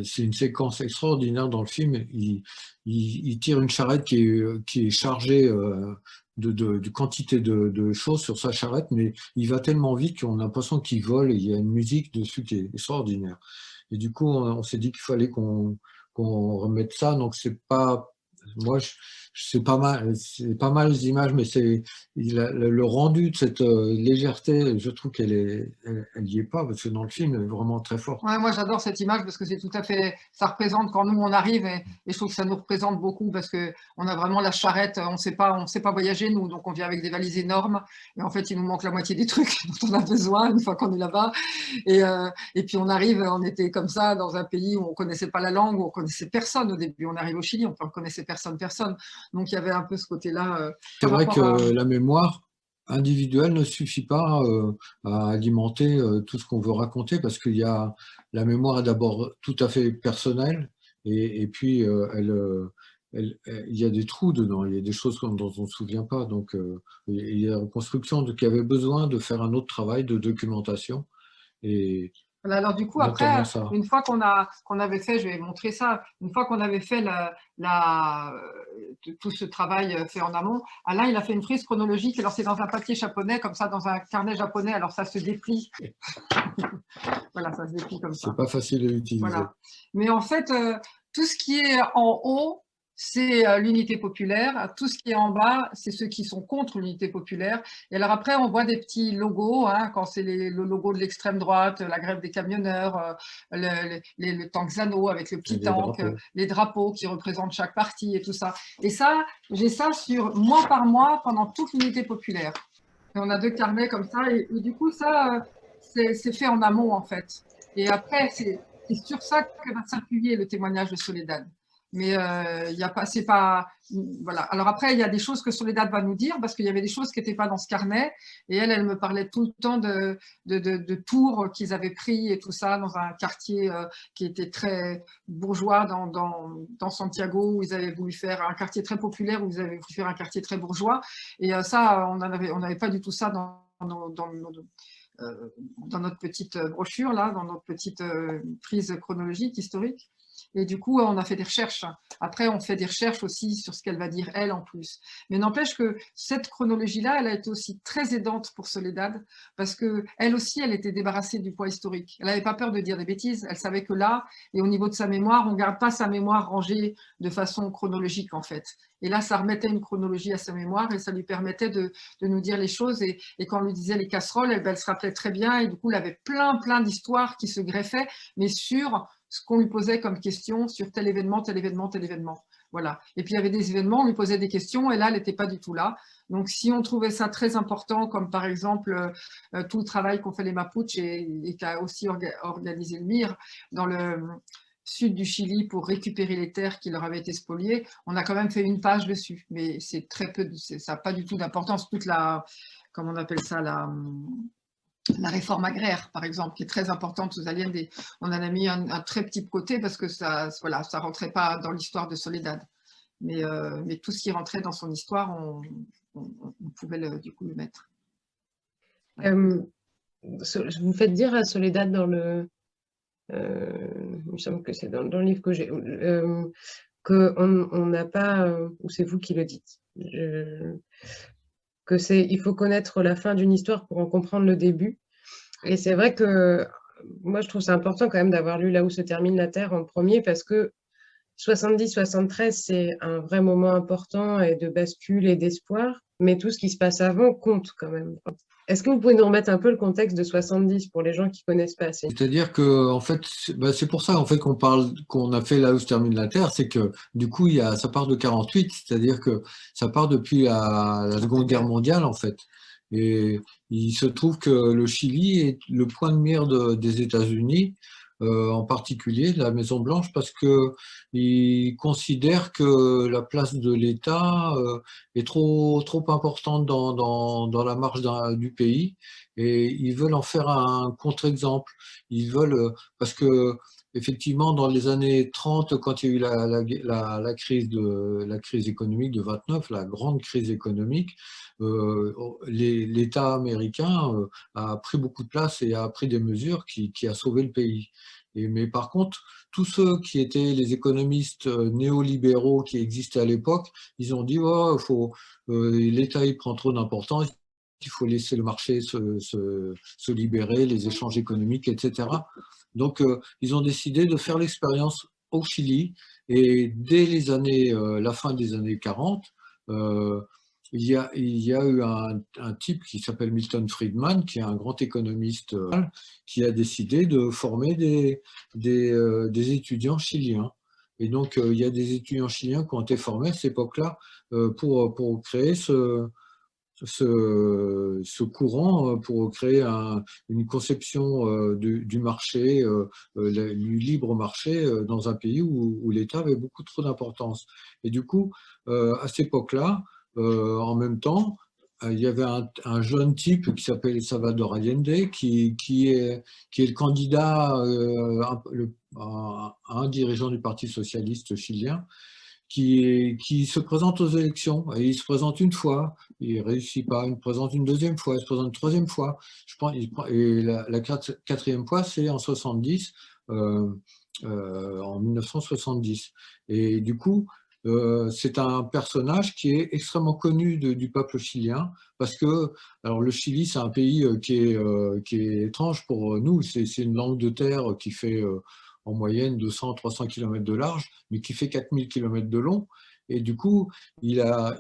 C'est une séquence extraordinaire dans le film. Il tire une charrette qui est chargée de quantité de choses sur sa charrette, mais il va tellement vite qu'on a l'impression qu'il vole, et il y a une musique dessus qui est extraordinaire. Et du coup, on s'est dit qu'il fallait qu'on remette ça. Donc, c'est pas, moi, c'est pas mal les images, mais le rendu de cette légèreté, je trouve elle y est pas, parce que dans le film, elle est vraiment très forte. Ouais, moi, j'adore cette image parce que c'est tout à fait, ça représente quand nous on arrive, et je trouve que ça nous représente beaucoup parce que on a vraiment la charrette, on sait pas voyager nous, donc on vient avec des valises énormes, et en fait il nous manque la moitié des trucs dont on a besoin une fois qu'on est là-bas, et puis on arrive, on était comme ça dans un pays où on connaissait pas la langue, où on connaissait personne au début. On arrive au Chili, on connaissait personne, donc il y avait un peu ce côté-là. C'est vrai que la mémoire individuelle ne suffit pas à alimenter tout ce qu'on veut raconter, parce qu'il y a la mémoire est d'abord tout à fait personnelle, et puis il y a des trous dedans, il y a des choses dont on ne se souvient pas, donc il y a une construction qui avait besoin de faire un autre travail de documentation. Et voilà, alors du coup, après, une fois qu'on avait fait, je vais montrer ça, une fois qu'on avait fait tout ce travail fait en amont, Alain, il a fait une frise chronologique. Alors, c'est dans un papier japonais, comme ça, dans un carnet japonais. Alors, ça se déplie. Voilà, ça se déplie comme ça. C'est pas facile à utiliser. Voilà. Mais en fait, tout ce qui est en haut, c'est l'unité populaire. Tout ce qui est en bas, c'est ceux qui sont contre l'unité populaire. Et alors après, on voit des petits logos, hein, quand c'est le logo de l'extrême droite, la grève des camionneurs, le tank Zano avec le petit tank, les drapeaux qui représentent chaque parti et tout ça. Et ça, j'ai ça sur mois par mois pendant toute l'unité populaire. Et on a 2 carnets comme ça. Et du coup, ça, c'est fait en amont, en fait. Et après, c'est sur ça que va s'appuyer le témoignage de Soledad. Mais il y a pas, c'est pas, voilà. Alors après, il y a des choses que Soledad va nous dire, parce qu'il y avait des choses qui n'étaient pas dans ce carnet, et elle me parlait tout le temps de tours qu'ils avaient pris et tout ça dans un quartier qui était très bourgeois dans Santiago, où ils avaient voulu faire un quartier très populaire, où ils avaient voulu faire un quartier très bourgeois, et ça, on n'avait pas du tout ça dans notre petite brochure là, dans notre petite prise chronologique historique. Et du coup, on a fait des recherches. Après, on fait des recherches aussi sur ce qu'elle va dire, elle, en plus. Mais n'empêche que cette chronologie-là, elle a été aussi très aidante pour Soledad, parce qu'elle aussi, elle était débarrassée du poids historique. Elle n'avait pas peur de dire des bêtises. Elle savait que là, et au niveau de sa mémoire, on ne garde pas sa mémoire rangée de façon chronologique, en fait. Et là, ça remettait une chronologie à sa mémoire, et ça lui permettait de nous dire les choses. Et quand on lui disait les casseroles, elle se rappelait très bien. Et du coup, elle avait plein d'histoires qui se greffaient, mais sur ce qu'on lui posait comme question sur tel événement, tel événement, tel événement. Voilà. Et puis, il y avait des événements, on lui posait des questions, et là, elle n'était pas du tout là. Donc, si on trouvait ça très important, comme par exemple tout le travail qu'ont fait les Mapuches et qu'a aussi organisé le MIR dans le sud du Chili pour récupérer les terres qui leur avaient été spoliées, on a quand même fait une page dessus. Mais c'est très peu, ça n'a pas du tout d'importance. Toute la, comment on appelle ça, la réforme agraire, par exemple, qui est très importante aux Allende. On en a mis un très petit côté parce que ça ne rentrait pas dans l'histoire de Soledad. Mais tout ce qui rentrait dans son histoire, on pouvait du coup le mettre. Vous faites dire à Soledad dans le... il me semble que c'est dans le livre que j'ai... qu'on n'a pas... ou c'est vous qui le dites il faut connaître la fin d'une histoire pour en comprendre le début. Et c'est vrai que moi, je trouve ça important quand même d'avoir lu Là où se termine la Terre en premier, parce que 70-73, c'est un vrai moment important et de bascule et d'espoir, mais tout ce qui se passe avant compte quand même. Est-ce que vous pouvez nous remettre un peu le contexte de 70 pour les gens qui ne connaissent pas assez? C'est-à-dire que en fait, c'est pour ça en fait qu'on a fait Là où se termine la Terre, c'est que du coup ça part de 48, c'est-à-dire que ça part depuis la Seconde Guerre mondiale en fait. Et il se trouve que le Chili est le point de mire des États-Unis, en particulier de la Maison Blanche, parce que ils considèrent que la place de l'État est trop importante dans la marche du pays, et ils veulent en faire un contre-exemple. Ils veulent, parce que effectivement, dans les années 30, quand il y a eu la crise économique de 29, la grande crise économique, l'État américain a pris beaucoup de place et a pris des mesures qui a sauvé le pays. Mais par contre, tous ceux qui étaient les économistes néolibéraux qui existaient à l'époque, ils ont dit oh, l'État il prend trop d'importance, il faut laisser le marché se libérer, les échanges économiques, etc. Donc, ils ont décidé de faire l'expérience au Chili, et dès la fin des années 40, il y a eu un type qui s'appelle Milton Friedman, qui est un grand économiste, qui a décidé de former des étudiants chiliens. Et donc, il y a des étudiants chiliens qui ont été formés à cette époque-là pour créer ce courant, pour créer une conception du marché, du libre marché dans un pays où l'État avait beaucoup trop d'importance. Et du coup, à cette époque-là, en même temps, il y avait un jeune type qui s'appelle Salvador Allende, qui est le candidat, un dirigeant du Parti socialiste chilien, qui se présente aux élections. Et il se présente une fois, il ne réussit pas, il se présente une deuxième fois, il se présente une troisième fois. Et la quatrième fois, c'est en 70, en 1970. Et du coup, c'est un personnage qui est extrêmement connu du peuple chilien, parce que alors le Chili, c'est un pays qui est étrange pour nous. C'est une langue de terre qui fait en moyenne 200-300 km de large, mais qui fait 4000 km de long. Et du coup, il a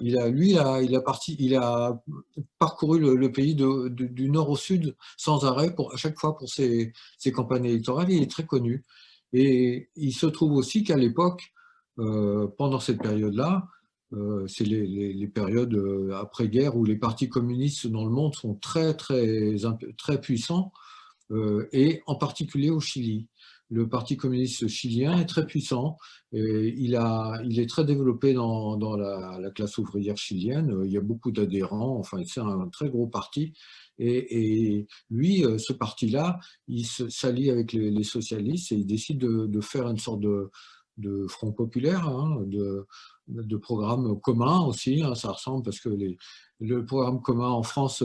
parcouru le pays du nord au sud sans arrêt, à chaque fois pour ses campagnes électorales. Il est très connu. Et il se trouve aussi qu'à l'époque, pendant cette période-là, c'est les périodes après-guerre où les partis communistes dans le monde sont très, très, très puissants, et en particulier au Chili. Le Parti communiste chilien est très puissant, et il est très développé dans la classe ouvrière chilienne. Il y a beaucoup d'adhérents, enfin c'est un très gros parti. Et lui, ce parti-là, il s'allie avec les socialistes et il décide de faire une sorte de front populaire, hein, de programme commun aussi, hein, ça ressemble, parce que le programme commun en France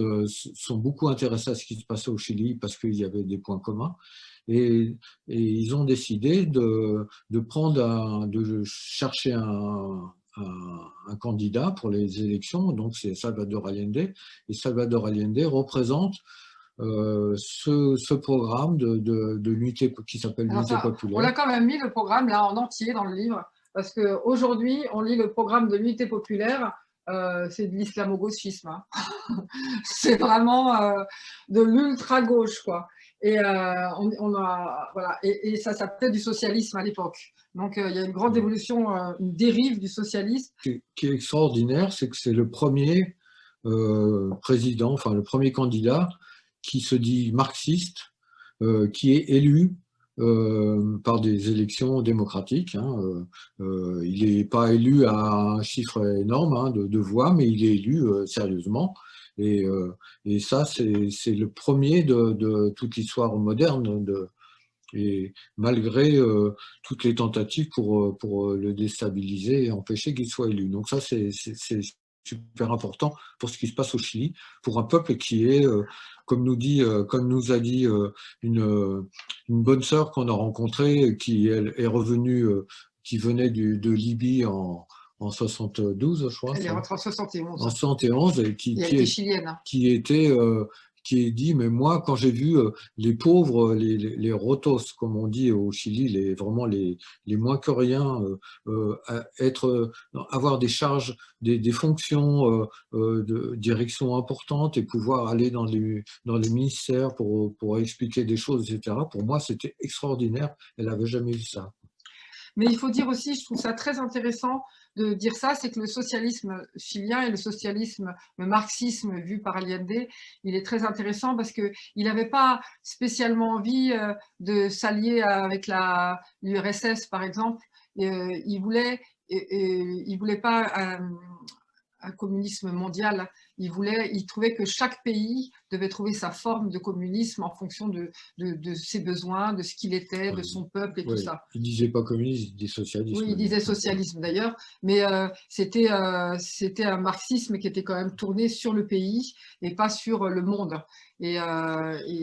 sont beaucoup intéressés à ce qui se passait au Chili parce qu'il y avait des points communs. Et ils ont décidé de chercher un candidat pour les élections, donc c'est Salvador Allende. Et Salvador Allende représente ce programme de l'unité qui s'appelle l'unité populaire. On a quand même mis le programme là en entier dans le livre, parce qu'aujourd'hui, on lit le programme de l'unité populaire, c'est de l'islamo-gauchisme. Hein. C'est vraiment de l'ultra-gauche, quoi. Et, voilà. Et ça s'appelait du socialisme à l'époque. Donc, il y a une grande évolution, une dérive du socialisme. Ce qui est extraordinaire, c'est que c'est le premier président, enfin le premier candidat qui se dit marxiste, qui est élu par des élections démocratiques. Hein. Il n'est pas élu à un chiffre énorme hein, de voix, mais il est élu sérieusement. Et ça, c'est le premier de toute l'histoire moderne. Et malgré toutes les tentatives pour le déstabiliser et empêcher qu'il soit élu. Donc ça, c'est super important pour ce qui se passe au Chili, pour un peuple qui est, comme nous a dit une bonne sœur qu'on a rencontrée, qui elle, est revenue, qui venait de Libye en 72, je crois. Elle est rentrée en 71. En 71, et était chilienne. Qui dit, mais moi, quand j'ai vu les pauvres, les rotos, comme on dit au Chili, vraiment les moins que rien, avoir des charges, des fonctions de direction importantes et pouvoir aller dans les ministères pour expliquer des choses, etc. Pour moi, c'était extraordinaire. Elle n'avait jamais vu ça. Mais il faut dire aussi, je trouve ça très intéressant de dire ça, c'est que le socialisme chilien et le marxisme vu par Allende, il est très intéressant parce qu'il n'avait pas spécialement envie de s'allier avec l'URSS, par exemple. Il voulait pas un communisme mondial. Il trouvait que chaque pays devait trouver sa forme de communisme en fonction de ses besoins, de ce qu'il était, de son peuple et tout ça. Il ne disait pas communiste, il disait socialisme. Oui, il disait socialisme d'ailleurs, mais c'était un marxisme qui était quand même tourné sur le pays et pas sur le monde. Et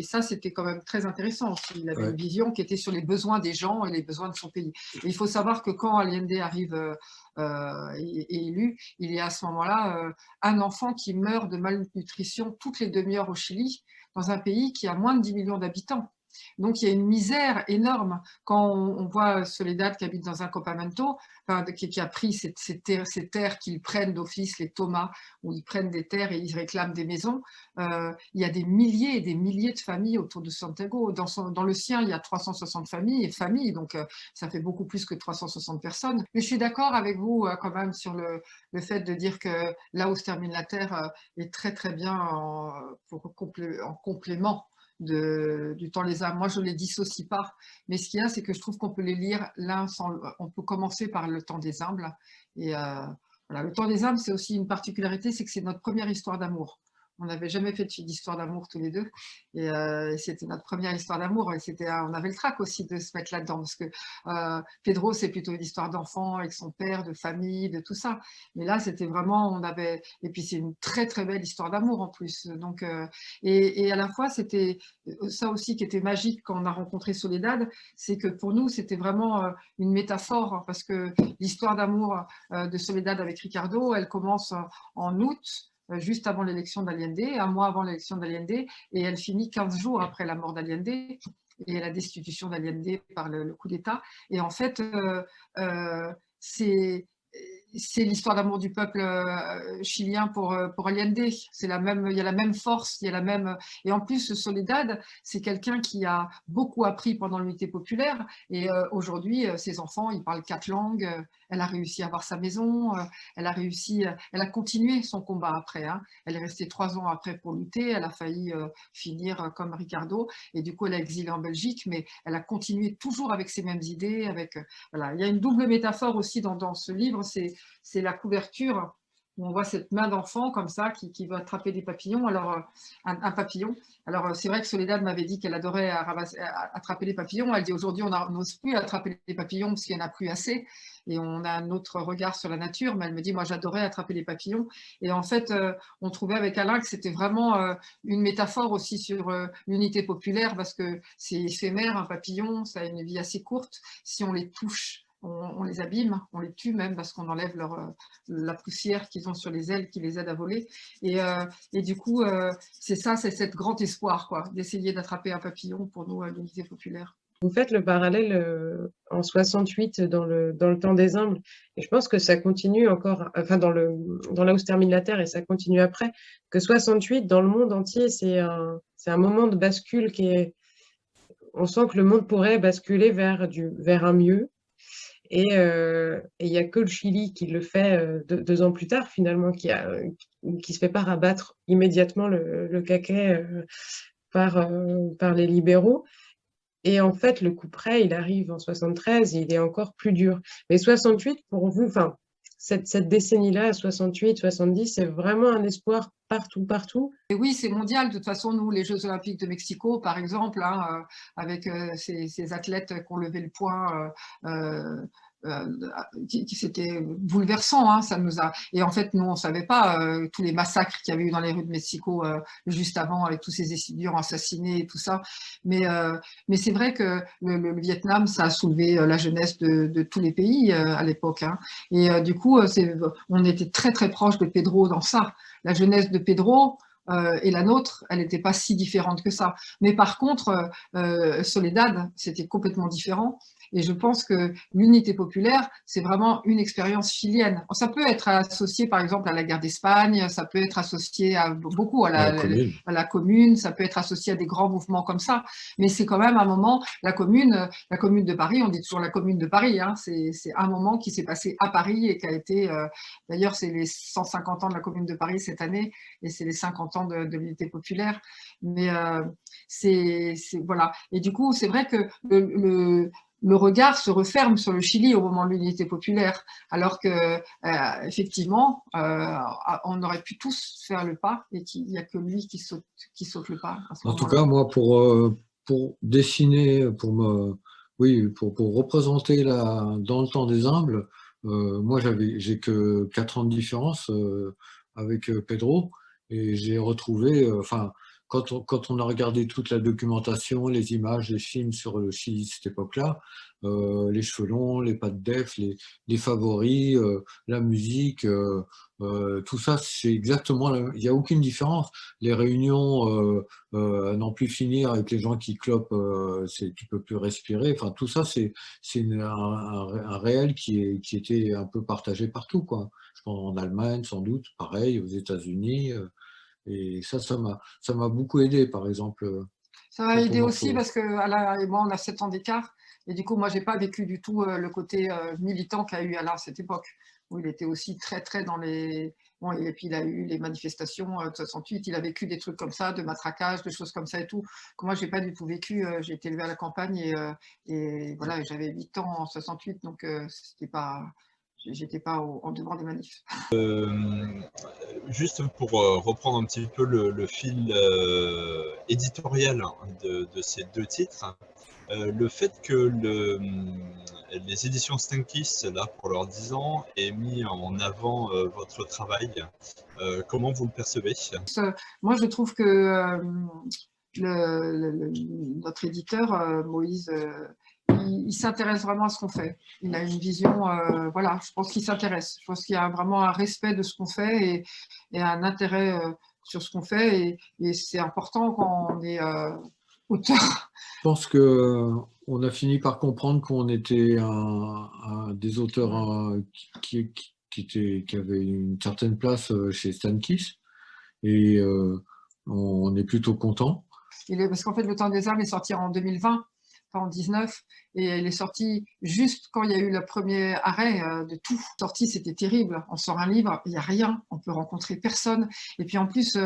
ça, c'était quand même très intéressant aussi. Il avait une vision qui était sur les besoins des gens et les besoins de son pays. Et il faut savoir que quand Allende arrive est élu, il y a à ce moment-là un enfant qui meurt de malnutrition toutes les demi-heures au Chili, dans un pays qui a moins de 10 millions d'habitants. Donc, il y a une misère énorme quand on voit Soledad qui habite dans un campamento, qui a pris ces terres qu'ils prennent d'office, les Thomas, où ils prennent des terres et ils réclament des maisons. Il y a des milliers et des milliers de familles autour de Santiago. Dans le sien, il y a 360 familles, donc ça fait beaucoup plus que 360 personnes. Mais je suis d'accord avec vous quand même sur le fait de dire que là où se termine la terre est très très bien en complément du temps les âmes. Moi, je ne les dissocie pas, mais ce qu'il y a, c'est que je trouve qu'on peut les lire on peut commencer par le temps des humbles. Et voilà, le temps des âmes, c'est aussi une particularité, c'est que c'est notre première histoire d'amour. On n'avait jamais fait d'histoire d'amour tous les deux, et c'était notre première histoire d'amour, et on avait le trac aussi de se mettre là-dedans, parce que Pedro, c'est plutôt une histoire d'enfant avec son père, de famille, de tout ça, mais là, c'était vraiment, et puis c'est une très très belle histoire d'amour en plus, donc, et à la fois, c'était ça aussi qui était magique quand on a rencontré Soledad, c'est que pour nous, c'était vraiment une métaphore, parce que l'histoire d'amour de Soledad avec Ricardo, elle commence en août, juste avant l'élection d'Allende, un mois avant l'élection d'Allende, et elle finit 15 jours après la mort d'Allende et la destitution d'Allende par le coup d'État. Et en fait, c'est l'histoire d'amour du peuple chilien pour Allende. Il y a la même force, et en plus, Soledad, c'est quelqu'un qui a beaucoup appris pendant l'unité populaire, et aujourd'hui, ses enfants, ils parlent 4 langues, elle a réussi à avoir sa maison, elle a continué son combat après, hein. Elle est restée 3 ans après pour lutter, elle a failli finir comme Ricardo, et du coup, elle a exilé en Belgique, mais elle a continué toujours avec ses mêmes idées, voilà. Il y a une double métaphore aussi dans ce livre, c'est la couverture où on voit cette main d'enfant comme ça qui va attraper des papillons, alors un papillon. Alors c'est vrai que Soledad m'avait dit qu'elle adorait attraper les papillons. Elle dit aujourd'hui on n'ose plus attraper les papillons parce qu'il n'y en a plus assez et on a un autre regard sur la nature, mais elle me dit moi j'adorais attraper les papillons. Et en fait on trouvait avec Alain que c'était vraiment une métaphore aussi sur l'unité populaire, parce que c'est éphémère, un papillon, ça a une vie assez courte. Si on les touche, on les abîme, on les tue même, parce qu'on enlève la poussière qu'ils ont sur les ailes qui les aide à voler. Et du coup, c'est cette grand espoir, quoi, d'essayer d'attraper un papillon pour nous à l'unité populaire. Vous faites le parallèle en 68 dans le temps des humbles, et je pense que ça continue encore, enfin dans là où se termine la Terre, et ça continue après, que 68 dans le monde entier, c'est un moment de bascule on sent que le monde pourrait basculer vers un mieux. Et il n'y a que le Chili qui le fait 2 ans plus tard, finalement, qui se fait pas rabattre immédiatement le caquet par les libéraux. Et en fait, le coup près, il arrive en 73 et il est encore plus dur. Mais 68, pour vous, enfin, cette décennie-là, 68, 70, c'est vraiment un espoir partout, partout. Et oui, c'est mondial. De toute façon, nous, les Jeux Olympiques de Mexico, par exemple, hein, avec ces athlètes qui ont levé le poing, qui c'était bouleversant, hein, ça nous a. Et en fait, nous, on savait pas tous les massacres qu'il y avait eu dans les rues de Mexico juste avant, avec tous ces étudiants assassinés et tout ça. Mais c'est vrai que le Vietnam, ça a soulevé la jeunesse de tous les pays à l'époque. Hein. Et du coup, on était très très proche de Pedro dans ça. La jeunesse de Pedro et la nôtre, elle n'était pas si différente que ça. Mais par contre, Soledad, c'était complètement différent. Et je pense que l'unité populaire, c'est vraiment une expérience chilienne. Ça peut être associé, par exemple, à la guerre d'Espagne, ça peut être associé à beaucoup à la commune, ça peut être associé à des grands mouvements comme ça. Mais c'est quand même un moment, la commune de Paris, on dit toujours la commune de Paris, hein, c'est un moment qui s'est passé à Paris et qui a été, d'ailleurs, c'est les 150 ans de la commune de Paris cette année, et c'est les 50 ans de l'unité populaire. Mais voilà. Et du coup, c'est vrai que le regard se referme sur le Chili au moment de l'unité populaire, alors que effectivement, on aurait pu tous faire le pas et qu'il n'y a que lui qui saute le pas. En tout cas, moi, pour dessiner, pour représenter dans le temps des humbles, moi, j'ai que 4 ans de différence avec Pedro, et j'ai retrouvé, enfin, quand on a regardé toute la documentation, les images, les films sur le Chili de cette époque-là, les cheveux longs, les pas de def, les favoris, la musique, tout ça, c'est exactement, il n'y a aucune différence. Les réunions à n'en plus finir avec les gens qui clopent, tu peux plus respirer. Enfin, tout ça, c'est un réel qui était un peu partagé partout, quoi. Je pense en Allemagne, sans doute, pareil, aux États-Unis. Et ça m'a beaucoup aidé, par exemple. Ça m'a aidé aussi parce que Alain et moi, on a 7 ans d'écart. Et du coup, moi, j'ai pas vécu du tout le côté militant qu'a eu Alain à cette époque, où il était aussi très, très dans les... Bon, et puis, il a eu les manifestations de 68. Il a vécu des trucs comme ça, de matraquage, de choses comme ça et tout. Que moi, j'ai pas du tout vécu. J'ai été élevée à la campagne et voilà, j'avais 8 ans en 68. Donc, c'était pas... J'étais pas en devant des manifs. Juste pour reprendre un petit peu le fil éditorial de ces 2 titres, le fait que les éditions Stankis, là, pour leurs 10 ans, aient mis en avant votre travail, comment vous le percevez? Moi, je trouve que notre éditeur, Moïse, il s'intéresse vraiment à ce qu'on fait. Il a une vision, voilà, je pense qu'il s'intéresse. Je pense qu'il y a vraiment un respect de ce qu'on fait et un intérêt sur ce qu'on fait. Et c'est important quand on est auteur. Je pense qu'on a fini par comprendre qu'on était des auteurs qui avaient une certaine place chez Stankis. Et on est plutôt content. Parce qu'en fait, Le Temps des Âmes est sorti en 2020. En 19, et il est sorti juste quand il y a eu le premier arrêt de tout. Sorti, c'était terrible. On sort un livre, il n'y a rien, on peut rencontrer personne. Et puis en plus,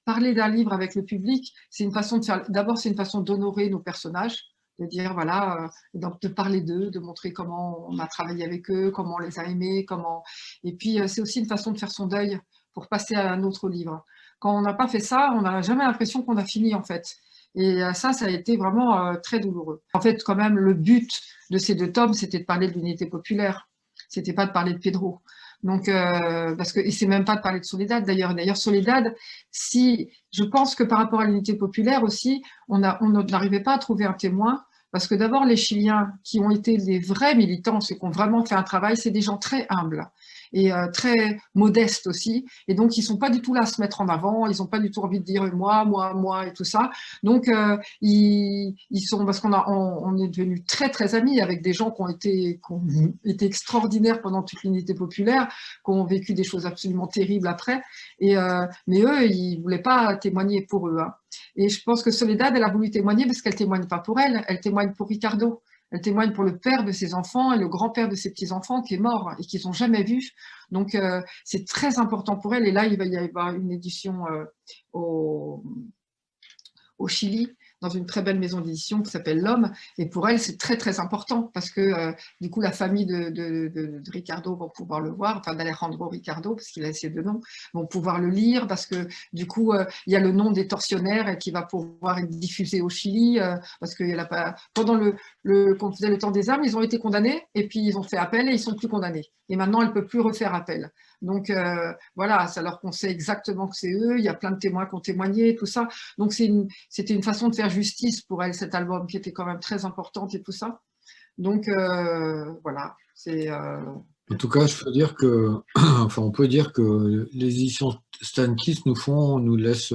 parler d'un livre avec le public, c'est une façon de faire. D'abord, c'est une façon d'honorer nos personnages, de dire voilà, de parler d'eux, de montrer comment on a travaillé avec eux, comment on les a aimés, comment. Et puis c'est aussi une façon de faire son deuil pour passer à un autre livre. Quand on n'a pas fait ça, on n'a jamais l'impression qu'on a fini en fait. Et ça a été vraiment très douloureux. En fait, quand même, le but de ces 2 tomes, c'était de parler de l'unité populaire. C'était pas de parler de Pedro. Donc, parce que, et c'est même pas de parler de Soledad d'ailleurs. D'ailleurs, Soledad, je pense que par rapport à l'unité populaire aussi, on n'arrivait pas à trouver un témoin. Parce que d'abord, les Chiliens qui ont été les vrais militants, ceux qui ont vraiment fait un travail, c'est des gens très humbles et très modestes aussi. Et donc, ils sont pas du tout là à se mettre en avant. Ils ont pas du tout envie de dire moi et tout ça. Donc, ils sont, parce on est devenus très, très amis avec des gens qui ont été extraordinaires pendant toute l'unité populaire, qui ont vécu des choses absolument terribles après. Mais eux, ils voulaient pas témoigner pour eux. Hein. Et je pense que Soledad, elle a voulu témoigner parce qu'elle témoigne pas pour elle témoigne pour Ricardo. Elle témoigne pour le père de ses enfants et le grand-père de ses petits-enfants qui est mort et qu'ils n'ont jamais vu. Donc, c'est très important pour elle. Et là, il va y avoir une édition au Chili dans une très belle maison d'édition qui s'appelle L'Homme. Et pour elle, c'est très, très important parce que du coup, la famille de Ricardo vont pouvoir le voir, enfin d'Alejandro Ricardo, parce qu'il a ces deux noms, vont pouvoir le lire parce que du coup, il y a le nom des tortionnaires qui va pouvoir être diffusé au Chili parce que pendant qu'on faisait le temps des armes, ils ont été condamnés et puis ils ont fait appel et ils sont plus condamnés. Et maintenant, elle ne peut plus refaire appel. Donc voilà, alors qu'on sait exactement que c'est eux, il y a plein de témoins qui ont témoigné, tout ça. Donc c'était une façon de faire justice pour elle, cet album, qui était quand même très importante et tout ça. Donc voilà, c'est... En tout cas, je peux dire que, enfin, on peut dire que les éditions Stan Kiss nous laissent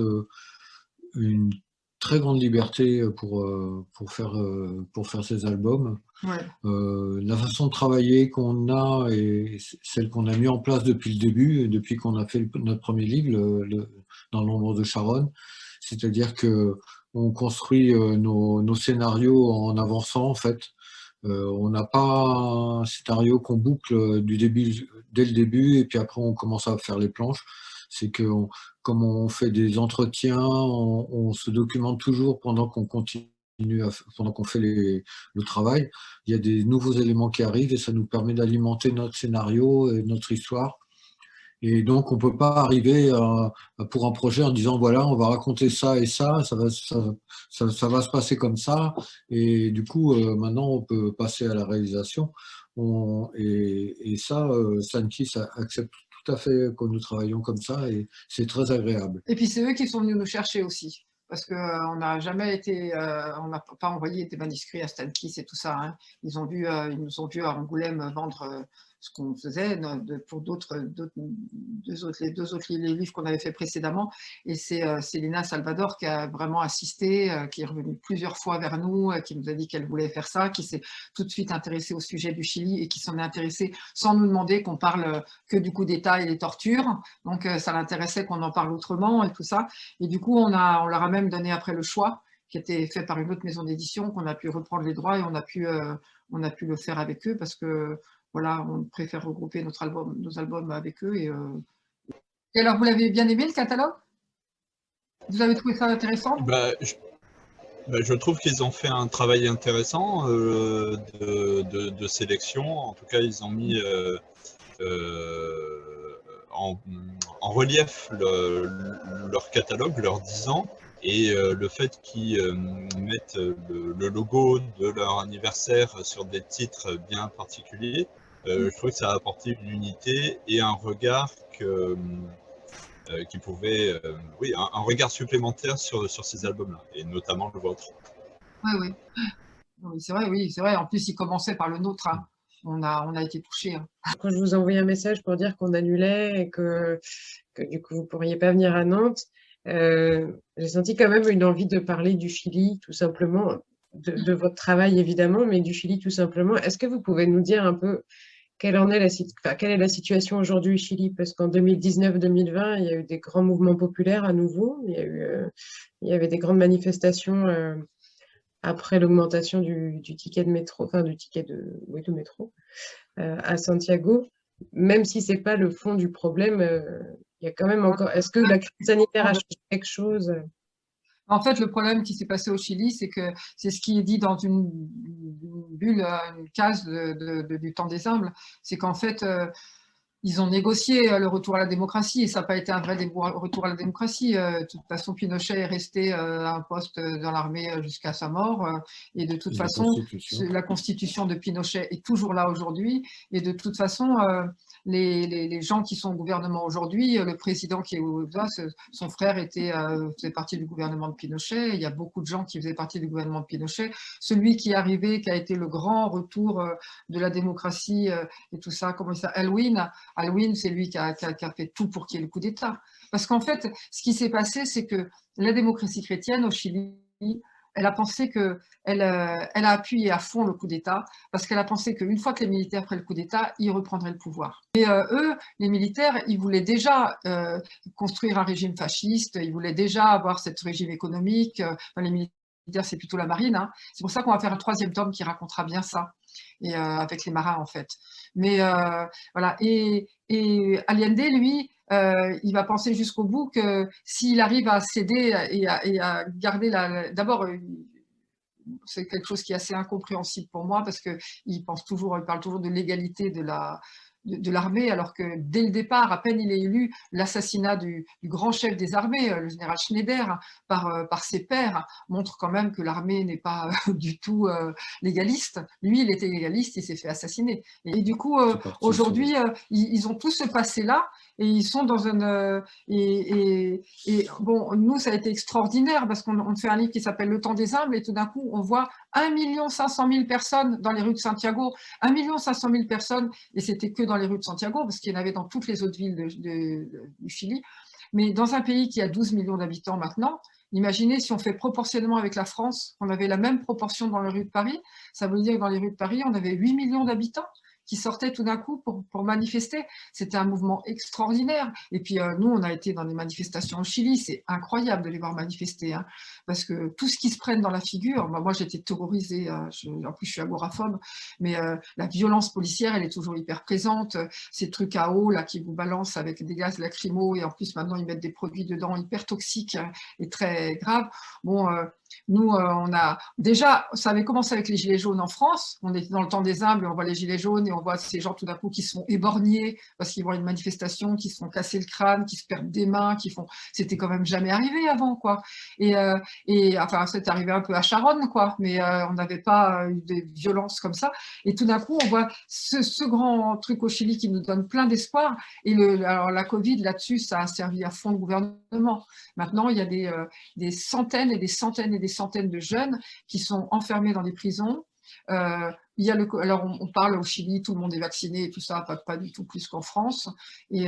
une très grande liberté pour faire ces albums. Ouais. La façon de travailler qu'on a et celle qu'on a mis en place depuis le début, depuis qu'on a fait notre premier livre, Dans l'ombre de Sharon, c'est-à-dire que on construit nos scénarios en avançant en fait. On n'a pas un scénario qu'on boucle dès le début et puis après on commence à faire les planches. C'est que comme on fait des entretiens, on se documente toujours pendant qu'on continue, pendant qu'on fait le travail. Il y a des nouveaux éléments qui arrivent et ça nous permet d'alimenter notre scénario et notre histoire. Et donc, on ne peut pas arriver pour un projet en disant, voilà, on va raconter ça et ça va se passer comme ça. Et du coup, maintenant, on peut passer à la réalisation. Et ça, Stan Kiss accepte tout à fait que nous travaillons comme ça et c'est très agréable. Et puis, c'est eux qui sont venus nous chercher aussi. Parce qu'on n'a jamais été, on n'a pas envoyé des manuscrits à Stan Kiss et tout ça. Hein. Ils nous ont vu à Angoulême vendre ce qu'on faisait pour les deux autres livres qu'on avait fait précédemment. Et c'est Célina Salvador qui a vraiment assisté, qui est revenue plusieurs fois vers nous, qui nous a dit qu'elle voulait faire ça, qui s'est tout de suite intéressée au sujet du Chili et qui s'en est intéressée sans nous demander qu'on parle que du coup d'État et des tortures. Donc ça l'intéressait qu'on en parle autrement et tout ça. Et du coup, on leur a même donné après le choix qui était fait par une autre maison d'édition, qu'on a pu reprendre les droits et on a pu le faire avec eux parce que voilà, on préfère regrouper nos albums avec eux. Et alors, vous l'avez bien aimé le catalogue? Vous avez trouvé ça intéressant? Je trouve qu'ils ont fait un travail intéressant de sélection. En tout cas, ils ont mis en relief leur catalogue, leurs 10 ans. Et le fait qu'ils mettent le logo de leur anniversaire sur des titres bien particuliers, je trouve que ça a apporté une unité et un regard qui pouvait, un regard supplémentaire sur ces albums-là, et notamment le vôtre. Oui, c'est vrai. En plus, il commençait par le nôtre. Hein. On a été touchés. Hein. Quand je vous ai envoyé un message pour dire qu'on annulait et que du coup, vous ne pourriez pas venir à Nantes, j'ai senti quand même une envie de parler du Chili, tout simplement, de votre travail évidemment, mais du Chili tout simplement. Est-ce que vous pouvez nous dire un peu quelle est la situation aujourd'hui au Chili? Parce qu'en 2019-2020, il y a eu des grands mouvements populaires à nouveau. Il y avait des grandes manifestations après l'augmentation du ticket de métro, enfin du ticket de métro à Santiago. Même si ce n'est pas le fond du problème, il y a quand même encore... Est-ce que la crise sanitaire a changé quelque chose? En fait, le problème qui s'est passé au Chili, c'est que c'est ce qui est dit dans une bulle, une case du temps des humbles, c'est qu'en fait, ils ont négocié le retour à la démocratie et ça n'a pas été un vrai retour à la démocratie. De toute façon, Pinochet est resté à un poste dans l'armée jusqu'à sa mort et de toute façon, la constitution de Pinochet est toujours là aujourd'hui et de toute façon, les gens qui sont au gouvernement aujourd'hui, le président qui est là, son frère faisait partie du gouvernement de Pinochet, il y a beaucoup de gens qui faisaient partie du gouvernement de Pinochet. Celui qui est arrivé, qui a été le grand retour de la démocratie et tout ça, comment ça, Aylwin, c'est lui qui a fait tout pour qu'il y ait le coup d'État. Parce qu'en fait, ce qui s'est passé, c'est que la démocratie chrétienne au Chili, elle a pensé elle a appuyé à fond le coup d'État parce qu'elle a pensé qu'une fois que les militaires feraient le coup d'État, ils reprendraient le pouvoir. Et eux, les militaires, ils voulaient déjà construire un régime fasciste, ils voulaient déjà avoir ce régime économique. Les militaires, c'est plutôt la marine. Hein. C'est pour ça qu'on va faire un 3e tome qui racontera bien ça. et avec les marins en fait. Mais voilà, et Allende, lui, il va penser jusqu'au bout que s'il arrive à céder et à garder d'abord, c'est quelque chose qui est assez incompréhensible pour moi parce qu'il parle toujours de l'égalité de l'armée, alors que dès le départ, à peine il est élu, l'assassinat du grand chef des armées, le général Schneider, par ses pairs, montre quand même que l'armée n'est pas du tout légaliste. Lui, il était légaliste, il s'est fait assassiner. Et du coup, aujourd'hui, ils ont tout ce passé-là, et ils sont dans une... et bon, nous, ça a été extraordinaire, parce qu'on fait un livre qui s'appelle Le temps des humbles, et tout d'un coup, on voit 1 500 000 personnes dans les rues de Santiago, 1 500 000 personnes, et c'était que dans les rues de Santiago, parce qu'il y en avait dans toutes les autres villes du Chili. Mais dans un pays qui a 12 millions d'habitants maintenant, imaginez si on fait proportionnellement avec la France, on avait la même proportion dans les rues de Paris, ça veut dire que dans les rues de Paris, on avait 8 millions d'habitants qui sortaient tout d'un coup pour manifester. C'était un mouvement extraordinaire. Et puis nous, on a été dans des manifestations au Chili, c'est incroyable de les voir manifester, hein, parce que tout ce qui se prennent dans la figure, moi j'étais terrorisée, en plus je suis agoraphobe, mais la violence policière, elle est toujours hyper présente, ces trucs à eau là, qui vous balancent avec des gaz lacrymaux, et en plus maintenant ils mettent des produits dedans hyper toxiques et très graves. Bon, nous, on a déjà, ça avait commencé avec les gilets jaunes en France, on était dans le temps des humbles, on voit les gilets jaunes et on voit ces gens tout d'un coup qui sont éborgnés parce qu'ils voient une manifestation, qui se font casser le crâne, qui se perdent des mains, c'était quand même jamais arrivé avant, quoi. Et enfin, c'est arrivé un peu à Charonne, quoi, mais on n'avait pas eu des violences comme ça. Et tout d'un coup, on voit ce grand truc au Chili qui nous donne plein d'espoir. Et alors la Covid, là-dessus, ça a servi à fond le gouvernement. Maintenant, il y a des centaines et des centaines et des centaines de jeunes qui sont enfermés dans des prisons. Alors on parle au Chili, tout le monde est vacciné et tout ça, pas du tout plus qu'en France. Et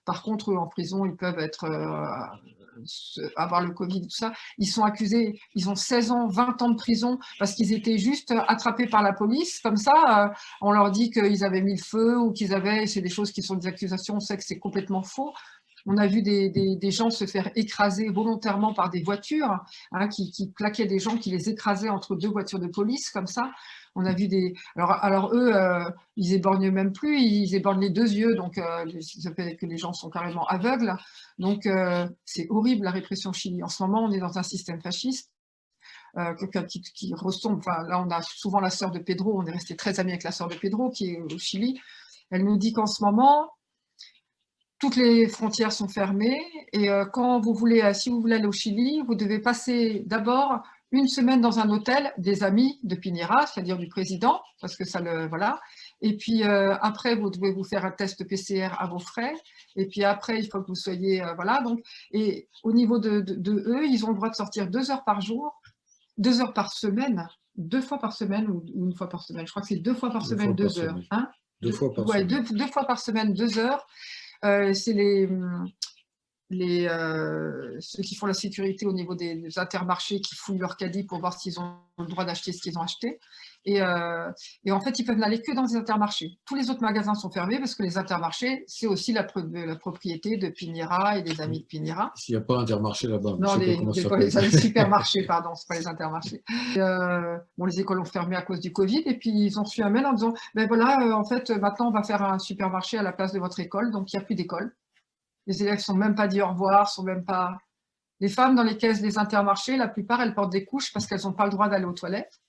par contre, eux, en prison, ils peuvent avoir le Covid et tout ça. Ils sont accusés, ils ont 16 ans, 20 ans de prison parce qu'ils étaient juste attrapés par la police. Comme ça, on leur dit qu'ils avaient mis le feu ou c'est des choses qui sont des accusations, on sait que c'est complètement faux. On a vu des gens se faire écraser volontairement par des voitures, hein, qui plaquaient des gens, qui les écrasaient entre deux voitures de police, comme ça. On a vu alors eux, ils éborgnent même plus, ils éborgnent les 2 yeux, donc ça fait que les gens sont carrément aveugles. Donc c'est horrible la répression au Chili. En ce moment, on est dans un système fasciste qui ressemble. Enfin, là, on a souvent la sœur de Pedro, on est resté très amis avec la sœur de Pedro qui est au Chili. Elle nous dit qu'en ce moment, toutes les frontières sont fermées et si vous voulez aller au Chili, vous devez passer d'abord 1 semaine dans un hôtel des amis de Piñera, c'est-à-dire du président, parce que voilà. Et puis après, vous devez vous faire un test PCR à vos frais. Et puis après, il faut que vous soyez, voilà. Donc, et au niveau de eux, ils ont le droit de sortir 2 heures par jour, 2 heures par semaine, 2 fois par semaine ou 1 fois par semaine. Je crois que c'est 2 fois par semaine, 2 heures. Hein, 2 fois par semaine. 2 fois par semaine, 2 heures. C'est ceux qui font la sécurité au niveau des intermarchés qui fouillent leur caddie pour voir s'ils ont le droit d'acheter ce qu'ils ont acheté. Et en fait, ils peuvent n'aller que dans les intermarchés. Tous les autres magasins sont fermés parce que les intermarchés, c'est aussi la propriété de Piñera et des amis de Piñera. S'il n'y a pas Intermarché là-bas. Non, les supermarchés, pardon, ce n'est pas les intermarchés. Les écoles ont fermé à cause du Covid et puis ils ont reçu un mail en disant ben voilà, en fait, maintenant on va faire un supermarché à la place de votre école, donc il n'y a plus d'école. Les élèves ne sont même pas dit au revoir, sont même pas... Les femmes dans les caisses des intermarchés, la plupart, elles portent des couches parce qu'elles n'ont pas le droit d'aller aux toilettes.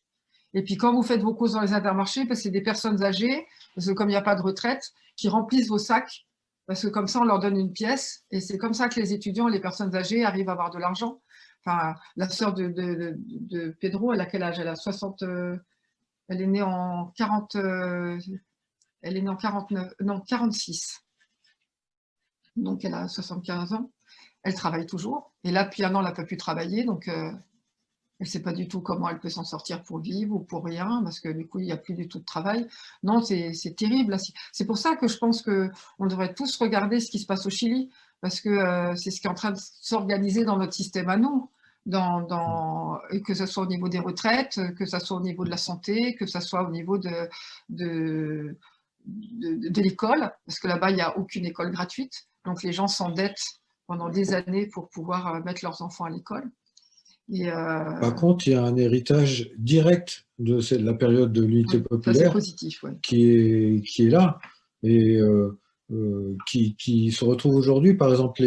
Et puis quand vous faites vos courses dans les intermarchés, parce que c'est des personnes âgées, parce que comme il n'y a pas de retraite, qui remplissent vos sacs, parce que comme ça, on leur donne une pièce. Et c'est comme ça que les étudiants, les personnes âgées arrivent à avoir de l'argent. Enfin, la sœur de Pedro, elle a quel âge? Elle a 60... elle est née en 40... elle est née en 49... Non, 46. Donc elle a 75 ans, elle travaille toujours, et là depuis 1 an elle n'a pas pu travailler, donc elle ne sait pas du tout comment elle peut s'en sortir pour vivre ou pour rien, parce que du coup il n'y a plus du tout de travail. Non, c'est terrible. C'est pour ça que je pense qu'on devrait tous regarder ce qui se passe au Chili, parce que c'est ce qui est en train de s'organiser dans notre système à nous, que ce soit au niveau des retraites, que ce soit au niveau de la santé, que ce soit au niveau de l'école, parce que là-bas il n'y a aucune école gratuite. Donc les gens s'endettent pendant des années pour pouvoir mettre leurs enfants à l'école. Et, Par contre, il y a un héritage direct de la période de l'unité oui, ça c'est populaire positif, oui. qui est là et qui se retrouve aujourd'hui. Par exemple,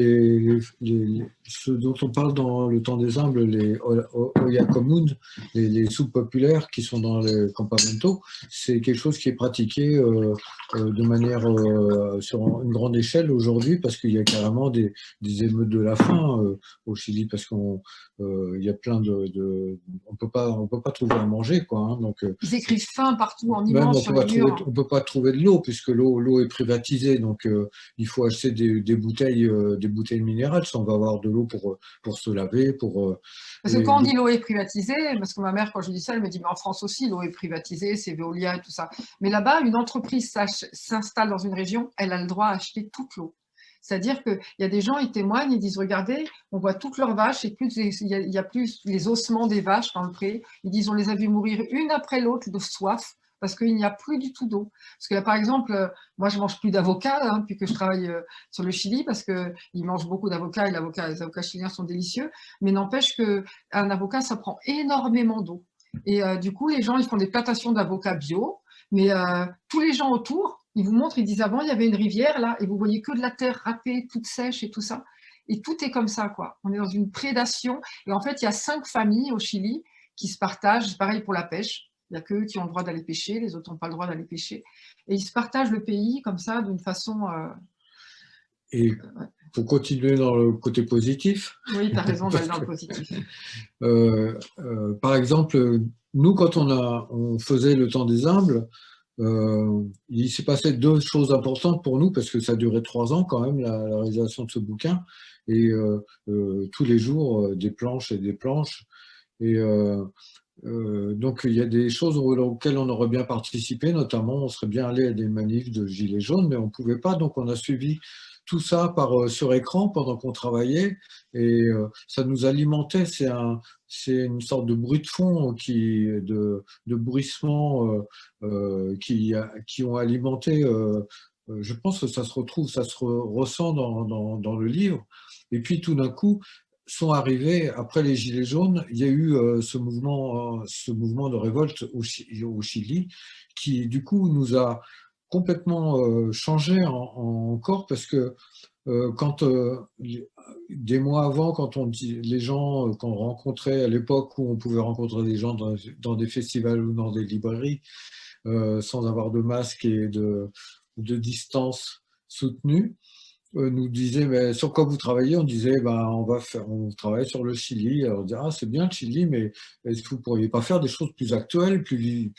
ceux dont on parle dans Le Temps des Humbles, les Oya Común, les soupes populaires qui sont dans le campamento, c'est quelque chose qui est pratiqué de manière sur une grande échelle aujourd'hui parce qu'il y a carrément des émeutes de la faim au Chili parce il y a plein on peut pas trouver à manger, quoi, hein, donc Ils écrivent faim partout en même immense sur les murs. on peut pas trouver de l'eau puisque l'eau est privatisée, donc il faut acheter des bouteilles minérales si on va avoir de l'eau pour se laver, Parce que quand on dit l'eau est privatisée, parce que ma mère, quand je dis ça, elle me dit, mais en France aussi, l'eau est privatisée, c'est Veolia et tout ça. Mais là-bas, une entreprise s'installe dans une région, elle a le droit à acheter toute l'eau. C'est-à-dire qu'il y a des gens, ils témoignent, ils disent, regardez, on voit toutes leurs vaches, et il y a plus les ossements des vaches dans le pré. Ils disent, on les a vues mourir une après l'autre de soif, parce qu'il n'y a plus du tout d'eau. Parce que là, par exemple, moi, je mange plus d'avocats hein, depuis que je travaille sur le Chili, parce qu'ils mangent beaucoup d'avocats, et les avocats chiliens sont délicieux, mais n'empêche qu'un avocat, ça prend énormément d'eau. Et du coup, les gens, ils font des plantations d'avocats bio, mais tous les gens autour, ils vous montrent, ils disent avant, il y avait une rivière là, et vous voyez que de la terre râpée, toute sèche et tout ça. Et tout est comme ça, quoi. On est dans une prédation. Et en fait, il y a 5 familles au Chili qui se partagent. C'est pareil pour la pêche. Il n'y a qu'eux qui ont le droit d'aller pêcher, les autres n'ont pas le droit d'aller pêcher. Et ils se partagent le pays comme ça, d'une façon... Et pour continuer dans le côté positif. Oui, tu as raison d'aller dans le positif. Par exemple, nous, quand on faisait Le Temps des Humbles, il s'est passé 2 choses importantes pour nous, parce que ça a duré 3 ans quand même, la réalisation de ce bouquin, et tous les jours, des planches et des planches. Et donc, il y a des choses auxquelles on aurait bien participé, notamment, on serait bien allé à des manifs de Gilets jaunes, mais on ne pouvait pas, donc on a suivi tout ça sur écran pendant qu'on travaillait, et ça nous alimentait. C'est une sorte de bruit de fond, de bruissement qui ont alimenté. Je pense que ça se retrouve, ça se ressent dans le livre. Et puis tout d'un coup, sont arrivés, après les Gilets jaunes, il y a eu ce mouvement de révolte au Chili, qui du coup nous a complètement changé encore, parce que quand des mois avant, quand les gens qu'on rencontrait à l'époque où on pouvait rencontrer des gens dans des festivals ou dans des librairies sans avoir de masque et de distance soutenue, nous disaient, mais sur quoi vous travaillez? On disait, ben, on travaille sur le Chili. Alors on disait, ah, c'est bien le Chili, mais est-ce que vous ne pourriez pas faire des choses plus actuelles, plus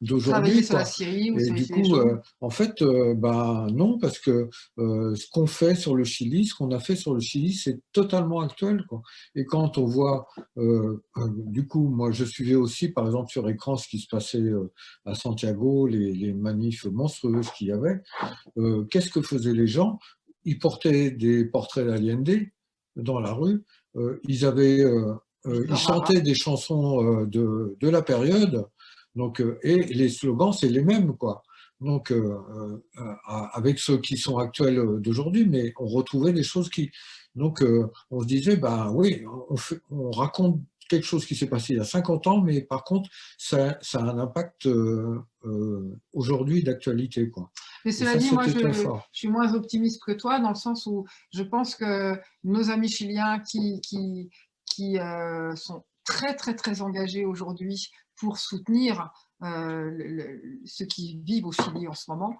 d'aujourd'hui? Travailler sur la Syrie ou et sur les du Gilets coup, jaunes. en fait, ben, non, parce que ce qu'on fait sur le Chili, ce qu'on a fait sur le Chili, c'est totalement actuel, quoi. Et quand on voit, du coup, moi, je suivais aussi, par exemple, sur écran, ce qui se passait à Santiago, les manifs monstrueuses qu'il y avait. Qu'est-ce que faisaient les gens? Ils portaient des portraits d'Allende dans la rue, ils chantaient des chansons de la période, donc, et les slogans, c'est les mêmes, quoi. Donc, avec ceux qui sont actuels d'aujourd'hui, mais on retrouvait des choses qui... Donc, on se disait, ben oui, on raconte quelque chose qui s'est passé il y a 50 ans, mais par contre, ça a un impact aujourd'hui d'actualité, quoi. Mais cela dit, moi, très je fort. suis moins optimiste que toi, dans le sens où je pense que nos amis chiliens qui sont très, très, très engagés aujourd'hui pour soutenir ceux qui vivent au Chili en ce moment,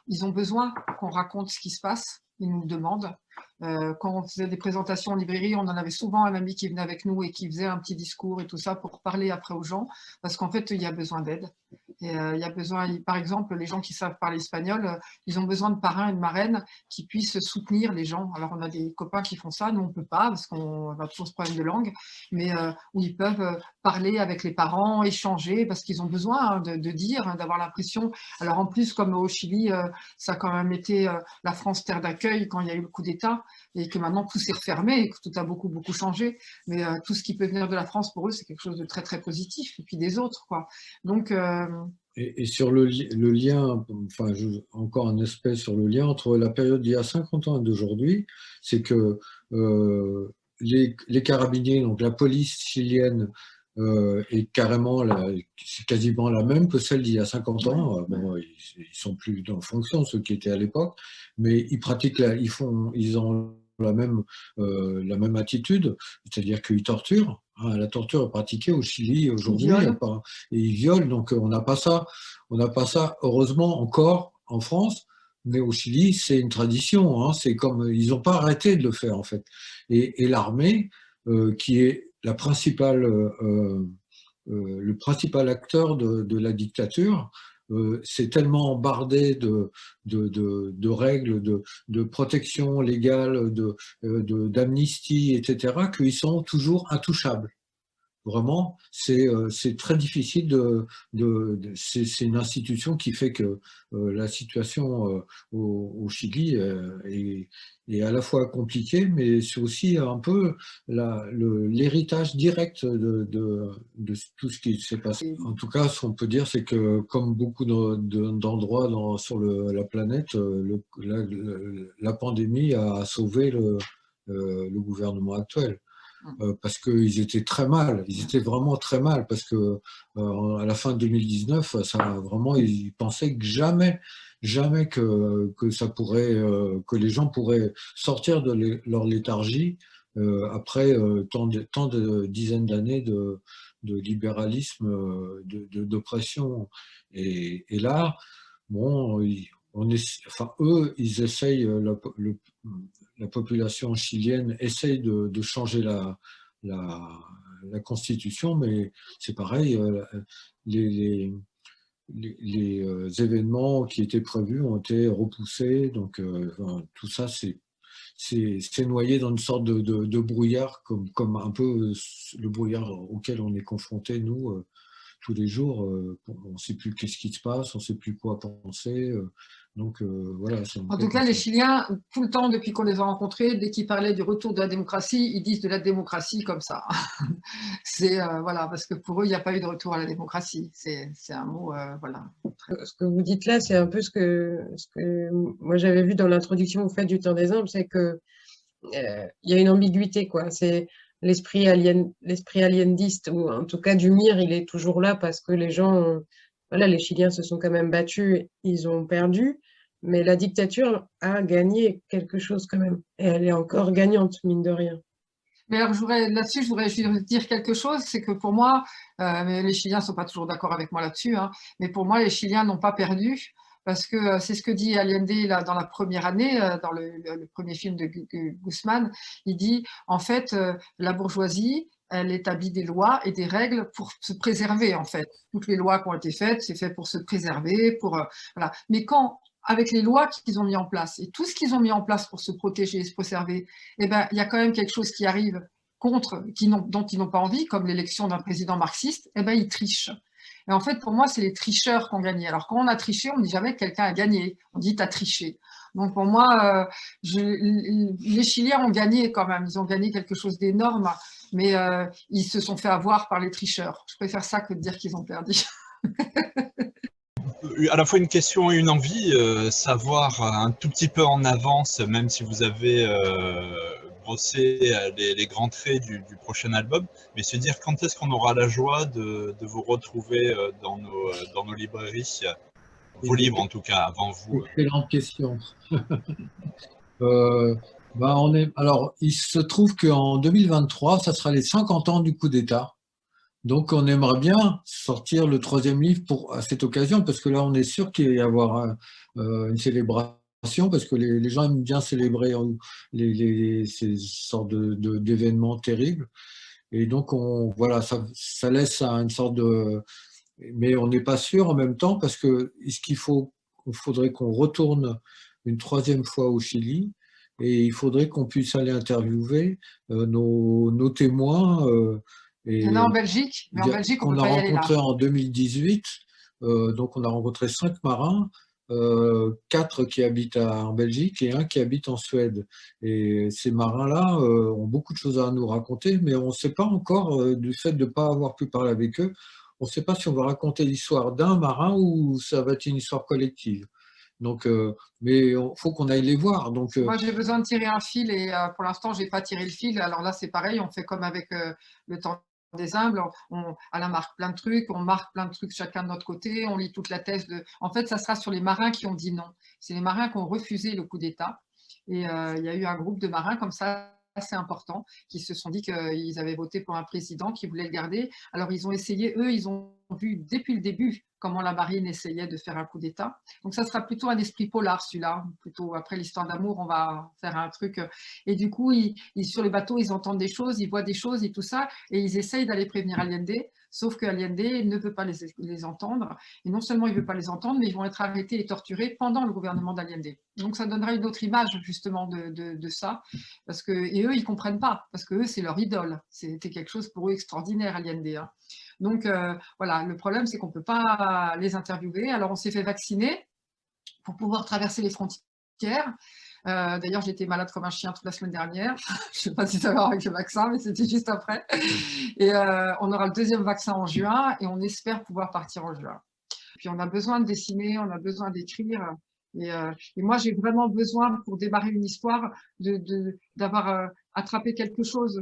ils ont besoin qu'on raconte ce qui se passe. Ils nous le demandent. Quand on faisait des présentations en librairie, on en avait souvent un ami qui venait avec nous et qui faisait un petit discours et tout ça pour parler après aux gens, parce qu'en fait, il y a besoin d'aide. Et il y a besoin, par exemple, les gens qui savent parler espagnol, ils ont besoin de parrains et de marraines qui puissent soutenir les gens. Alors, on a des copains qui font ça, nous, on ne peut pas, parce qu'on a toujours ce problème de langue, mais où ils peuvent parler avec les parents, échanger, parce qu'ils ont besoin de dire, d'avoir l'impression. Alors, en plus, comme au Chili, ça a quand même été la France terre d'accueil quand il y a eu le coup d'État, et que maintenant tout s'est refermé, et que tout a beaucoup, beaucoup changé. Mais tout ce qui peut venir de la France, pour eux, c'est quelque chose de très, très positif, et puis des autres, quoi. Donc... Et sur le lien, enfin, encore un aspect sur le lien entre la période d'il y a 50 ans et d'aujourd'hui, c'est que les carabiniers, donc la police chilienne, est carrément, c'est quasiment la même que celle d'il y a 50 ans. Bon, ils sont plus en fonction, ceux qui étaient à l'époque, mais ils pratiquent, ils ont la même attitude, c'est-à-dire qu'ils torturent. Hein, la torture est pratiquée au Chili aujourd'hui, et ils violent, donc on n'a pas ça. On n'a pas ça, heureusement, encore en France. Mais au Chili, c'est une tradition. Hein, c'est comme ils n'ont pas arrêté de le faire en fait. Et l'armée, qui est le principal acteur de la dictature, c'est tellement bardé de règles, de protection légale, d'amnistie, etc., qu'ils sont toujours intouchables. Vraiment, c'est très difficile c'est une institution qui fait que la situation au Chili est à la fois compliquée, mais c'est aussi un peu l'héritage direct de tout ce qui s'est passé. En tout cas, ce qu'on peut dire, c'est que comme beaucoup d'endroits sur la planète, la pandémie a sauvé le gouvernement actuel. Parce qu'ils étaient très mal, ils étaient vraiment très mal, parce que à la fin de 2019, ils pensaient que jamais ça pourrait, que les gens pourraient sortir de leur léthargie après tant de dizaines d'années de libéralisme, d'oppression. Et là, bon, eux, ils essayent, la population chilienne essaye de changer la constitution, mais c'est pareil, les événements qui étaient prévus ont été repoussés, donc tout ça, c'est noyé dans une sorte de brouillard, comme un peu le brouillard auquel on est confronté, nous, tous les jours. On ne sait plus qu'est-ce qui se passe, on ne sait plus quoi penser. Donc voilà. En tout cas, les Chiliens, tout le temps depuis qu'on les a rencontrés, dès qu'ils parlaient du retour de la démocratie, ils disent de la démocratie comme ça. C'est voilà, parce que pour eux, il n'y a pas eu de retour à la démocratie. C'est un mot, voilà. Ce que vous dites là, c'est un peu ce que moi j'avais vu dans l'introduction que vous faites du Temps des Indes, c'est que il y a une ambiguïté, quoi. C'est l'esprit aliéniste, ou en tout cas du MIR, il est toujours là parce que les gens, voilà, les Chiliens se sont quand même battus, ils ont perdu, mais la dictature a gagné quelque chose quand même, et elle est encore gagnante, mine de rien. Mais alors, là-dessus, je voudrais dire quelque chose, c'est que pour moi, mais les Chiliens ne sont pas toujours d'accord avec moi là-dessus, hein, mais pour moi, les Chiliens n'ont pas perdu, parce que c'est ce que dit Allende là, dans la première année, dans le premier film de Guzman, il dit, en fait, la bourgeoisie, elle établit des lois et des règles pour se préserver, en fait. Toutes les lois qui ont été faites, c'est fait pour se préserver, voilà. Mais avec les lois qu'ils ont mis en place et tout ce qu'ils ont mis en place pour se protéger et se préserver, eh ben, il y a quand même quelque chose qui arrive dont ils n'ont pas envie, comme l'élection d'un président marxiste, eh ben, ils trichent. Et en fait, pour moi, c'est les tricheurs qui ont gagné. Alors, quand on a triché, on ne dit jamais que quelqu'un a gagné. On dit « t'as triché ». Donc, pour moi, les Chiliens ont gagné quand même. Ils ont gagné quelque chose d'énorme, mais ils se sont fait avoir par les tricheurs. Je préfère ça que de dire qu'ils ont perdu. À la fois une question et une envie, savoir un tout petit peu en avance, même si vous avez brossé les grands traits du prochain album, mais se dire quand est-ce qu'on aura la joie de vous retrouver dans nos librairies, vos livres en tout cas, avant vous. Excellente question. Alors, il se trouve qu'en 2023, ça sera les 50 ans du coup d'État. Donc, on aimerait bien sortir le 3e livre à cette occasion, parce que là, on est sûr qu'il va y avoir une célébration, parce que les gens aiment bien célébrer ces sortes d'événements terribles. Et donc, voilà, ça laisse une sorte de... Mais on n'est pas sûr en même temps, parce que il faudrait qu'on retourne une 3e fois au Chili, et il faudrait qu'on puisse aller interviewer nos témoins. Il y en a en Belgique, mais en Belgique, on peut pas y aller là. On a rencontré en 2018, donc on a rencontré 5 marins, 4 qui habitent en Belgique et 1 qui habite en Suède. Et ces marins-là ont beaucoup de choses à nous raconter, mais on ne sait pas encore, du fait de ne pas avoir pu parler avec eux, on ne sait pas si on va raconter l'histoire d'un marin ou ça va être une histoire collective. Donc, mais il faut qu'on aille les voir. Donc, moi, j'ai besoin de tirer un fil et pour l'instant, je n'ai pas tiré le fil. Alors là, c'est pareil, on fait comme avec le temps des humbles. Alain marque plein de trucs, on marque plein de trucs chacun de notre côté, on lit toute la thèse de… En fait, ça sera sur les marins qui ont dit non. C'est les marins qui ont refusé le coup d'État. Et il y a eu un groupe de marins comme ça, assez important, qui se sont dit qu'ils avaient voté pour un président qui voulait le garder. Alors, ils ont essayé, eux, ils ont vu depuis le début comment la marine essayait de faire un coup d'État. Donc, ça sera plutôt un esprit polar, celui-là. Plutôt après l'histoire d'amour, on va faire un truc. Et du coup, sur les bateaux, ils entendent des choses, ils voient des choses et tout ça, et ils essayent d'aller prévenir Allende. Sauf que Allende ne veut pas les entendre. Et non seulement il ne veut pas les entendre, mais ils vont être arrêtés et torturés pendant le gouvernement d'Allende. Donc, ça donnera une autre image, justement, de ça. Et eux, ils ne comprennent pas, parce que eux, c'est leur idole. C'était quelque chose pour eux extraordinaire, Allende. Hein. Donc, voilà, le problème, c'est qu'on ne peut pas les interviewer. Alors, on s'est fait vacciner pour pouvoir traverser les frontières. D'ailleurs, j'étais malade comme un chien toute la semaine dernière. Je ne sais pas si ça va avec le vaccin, mais c'était juste après. Et on aura le deuxième vaccin en juin et on espère pouvoir partir en juin. Puis, on a besoin de dessiner, on a besoin d'écrire. Et moi, j'ai vraiment besoin, pour démarrer une histoire, d'avoir attrapé quelque chose.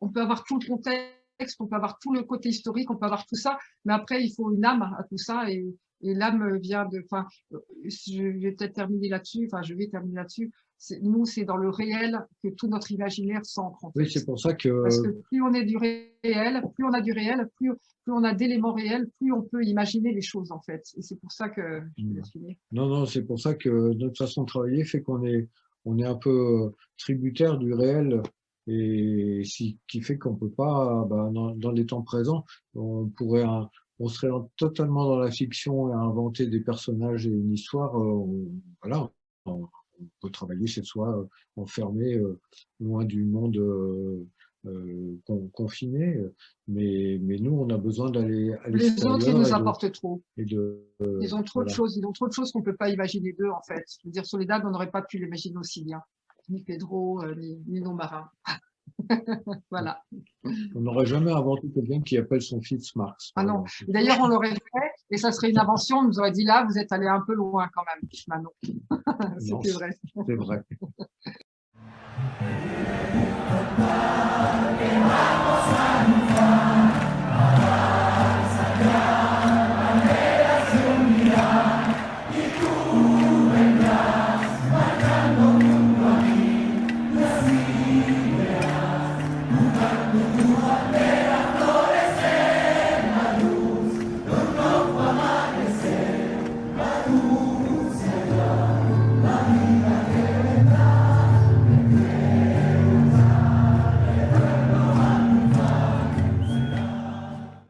On peut avoir tout le contexte, on peut avoir tout le côté historique, on peut avoir tout ça, mais après, il faut une âme à tout ça. Et l'âme vient de… Enfin, je vais peut-être terminer là-dessus. Enfin, je vais terminer là-dessus. Nous, c'est dans le réel que tout notre imaginaire s'ancre. Oui, c'est pour ça que… Parce que plus on est du réel, plus on a du réel, plus on a d'éléments réels, plus on peut imaginer les choses, en fait. Et c'est pour ça que je vais finir. Non, c'est pour ça que notre façon de travailler fait qu'on est un peu tributaire du réel et qui fait qu'on peut pas, dans les temps présents, on serait totalement dans la fiction et à inventer des personnages et une histoire. Voilà, on peut travailler chez soi, enfermé, loin du monde confiné. Mais nous, on a besoin d'aller à l'extérieur. Les autres, ils nous apportent trop. Ils ont trop de choses. Ils ont trop de choses qu'on ne peut pas imaginer d'eux, en fait. Je veux dire, Soledad, on n'aurait pas pu l'imaginer aussi bien. Ni Pedro, ni nos marins. Voilà. On n'aurait jamais inventé quelqu'un qui appelle son fils Marx. Ah non. D'ailleurs, on l'aurait fait et ça serait une invention. On nous aurait dit là, vous êtes allé un peu loin quand même, Manon. C'était vrai. C'est vrai. Vamos a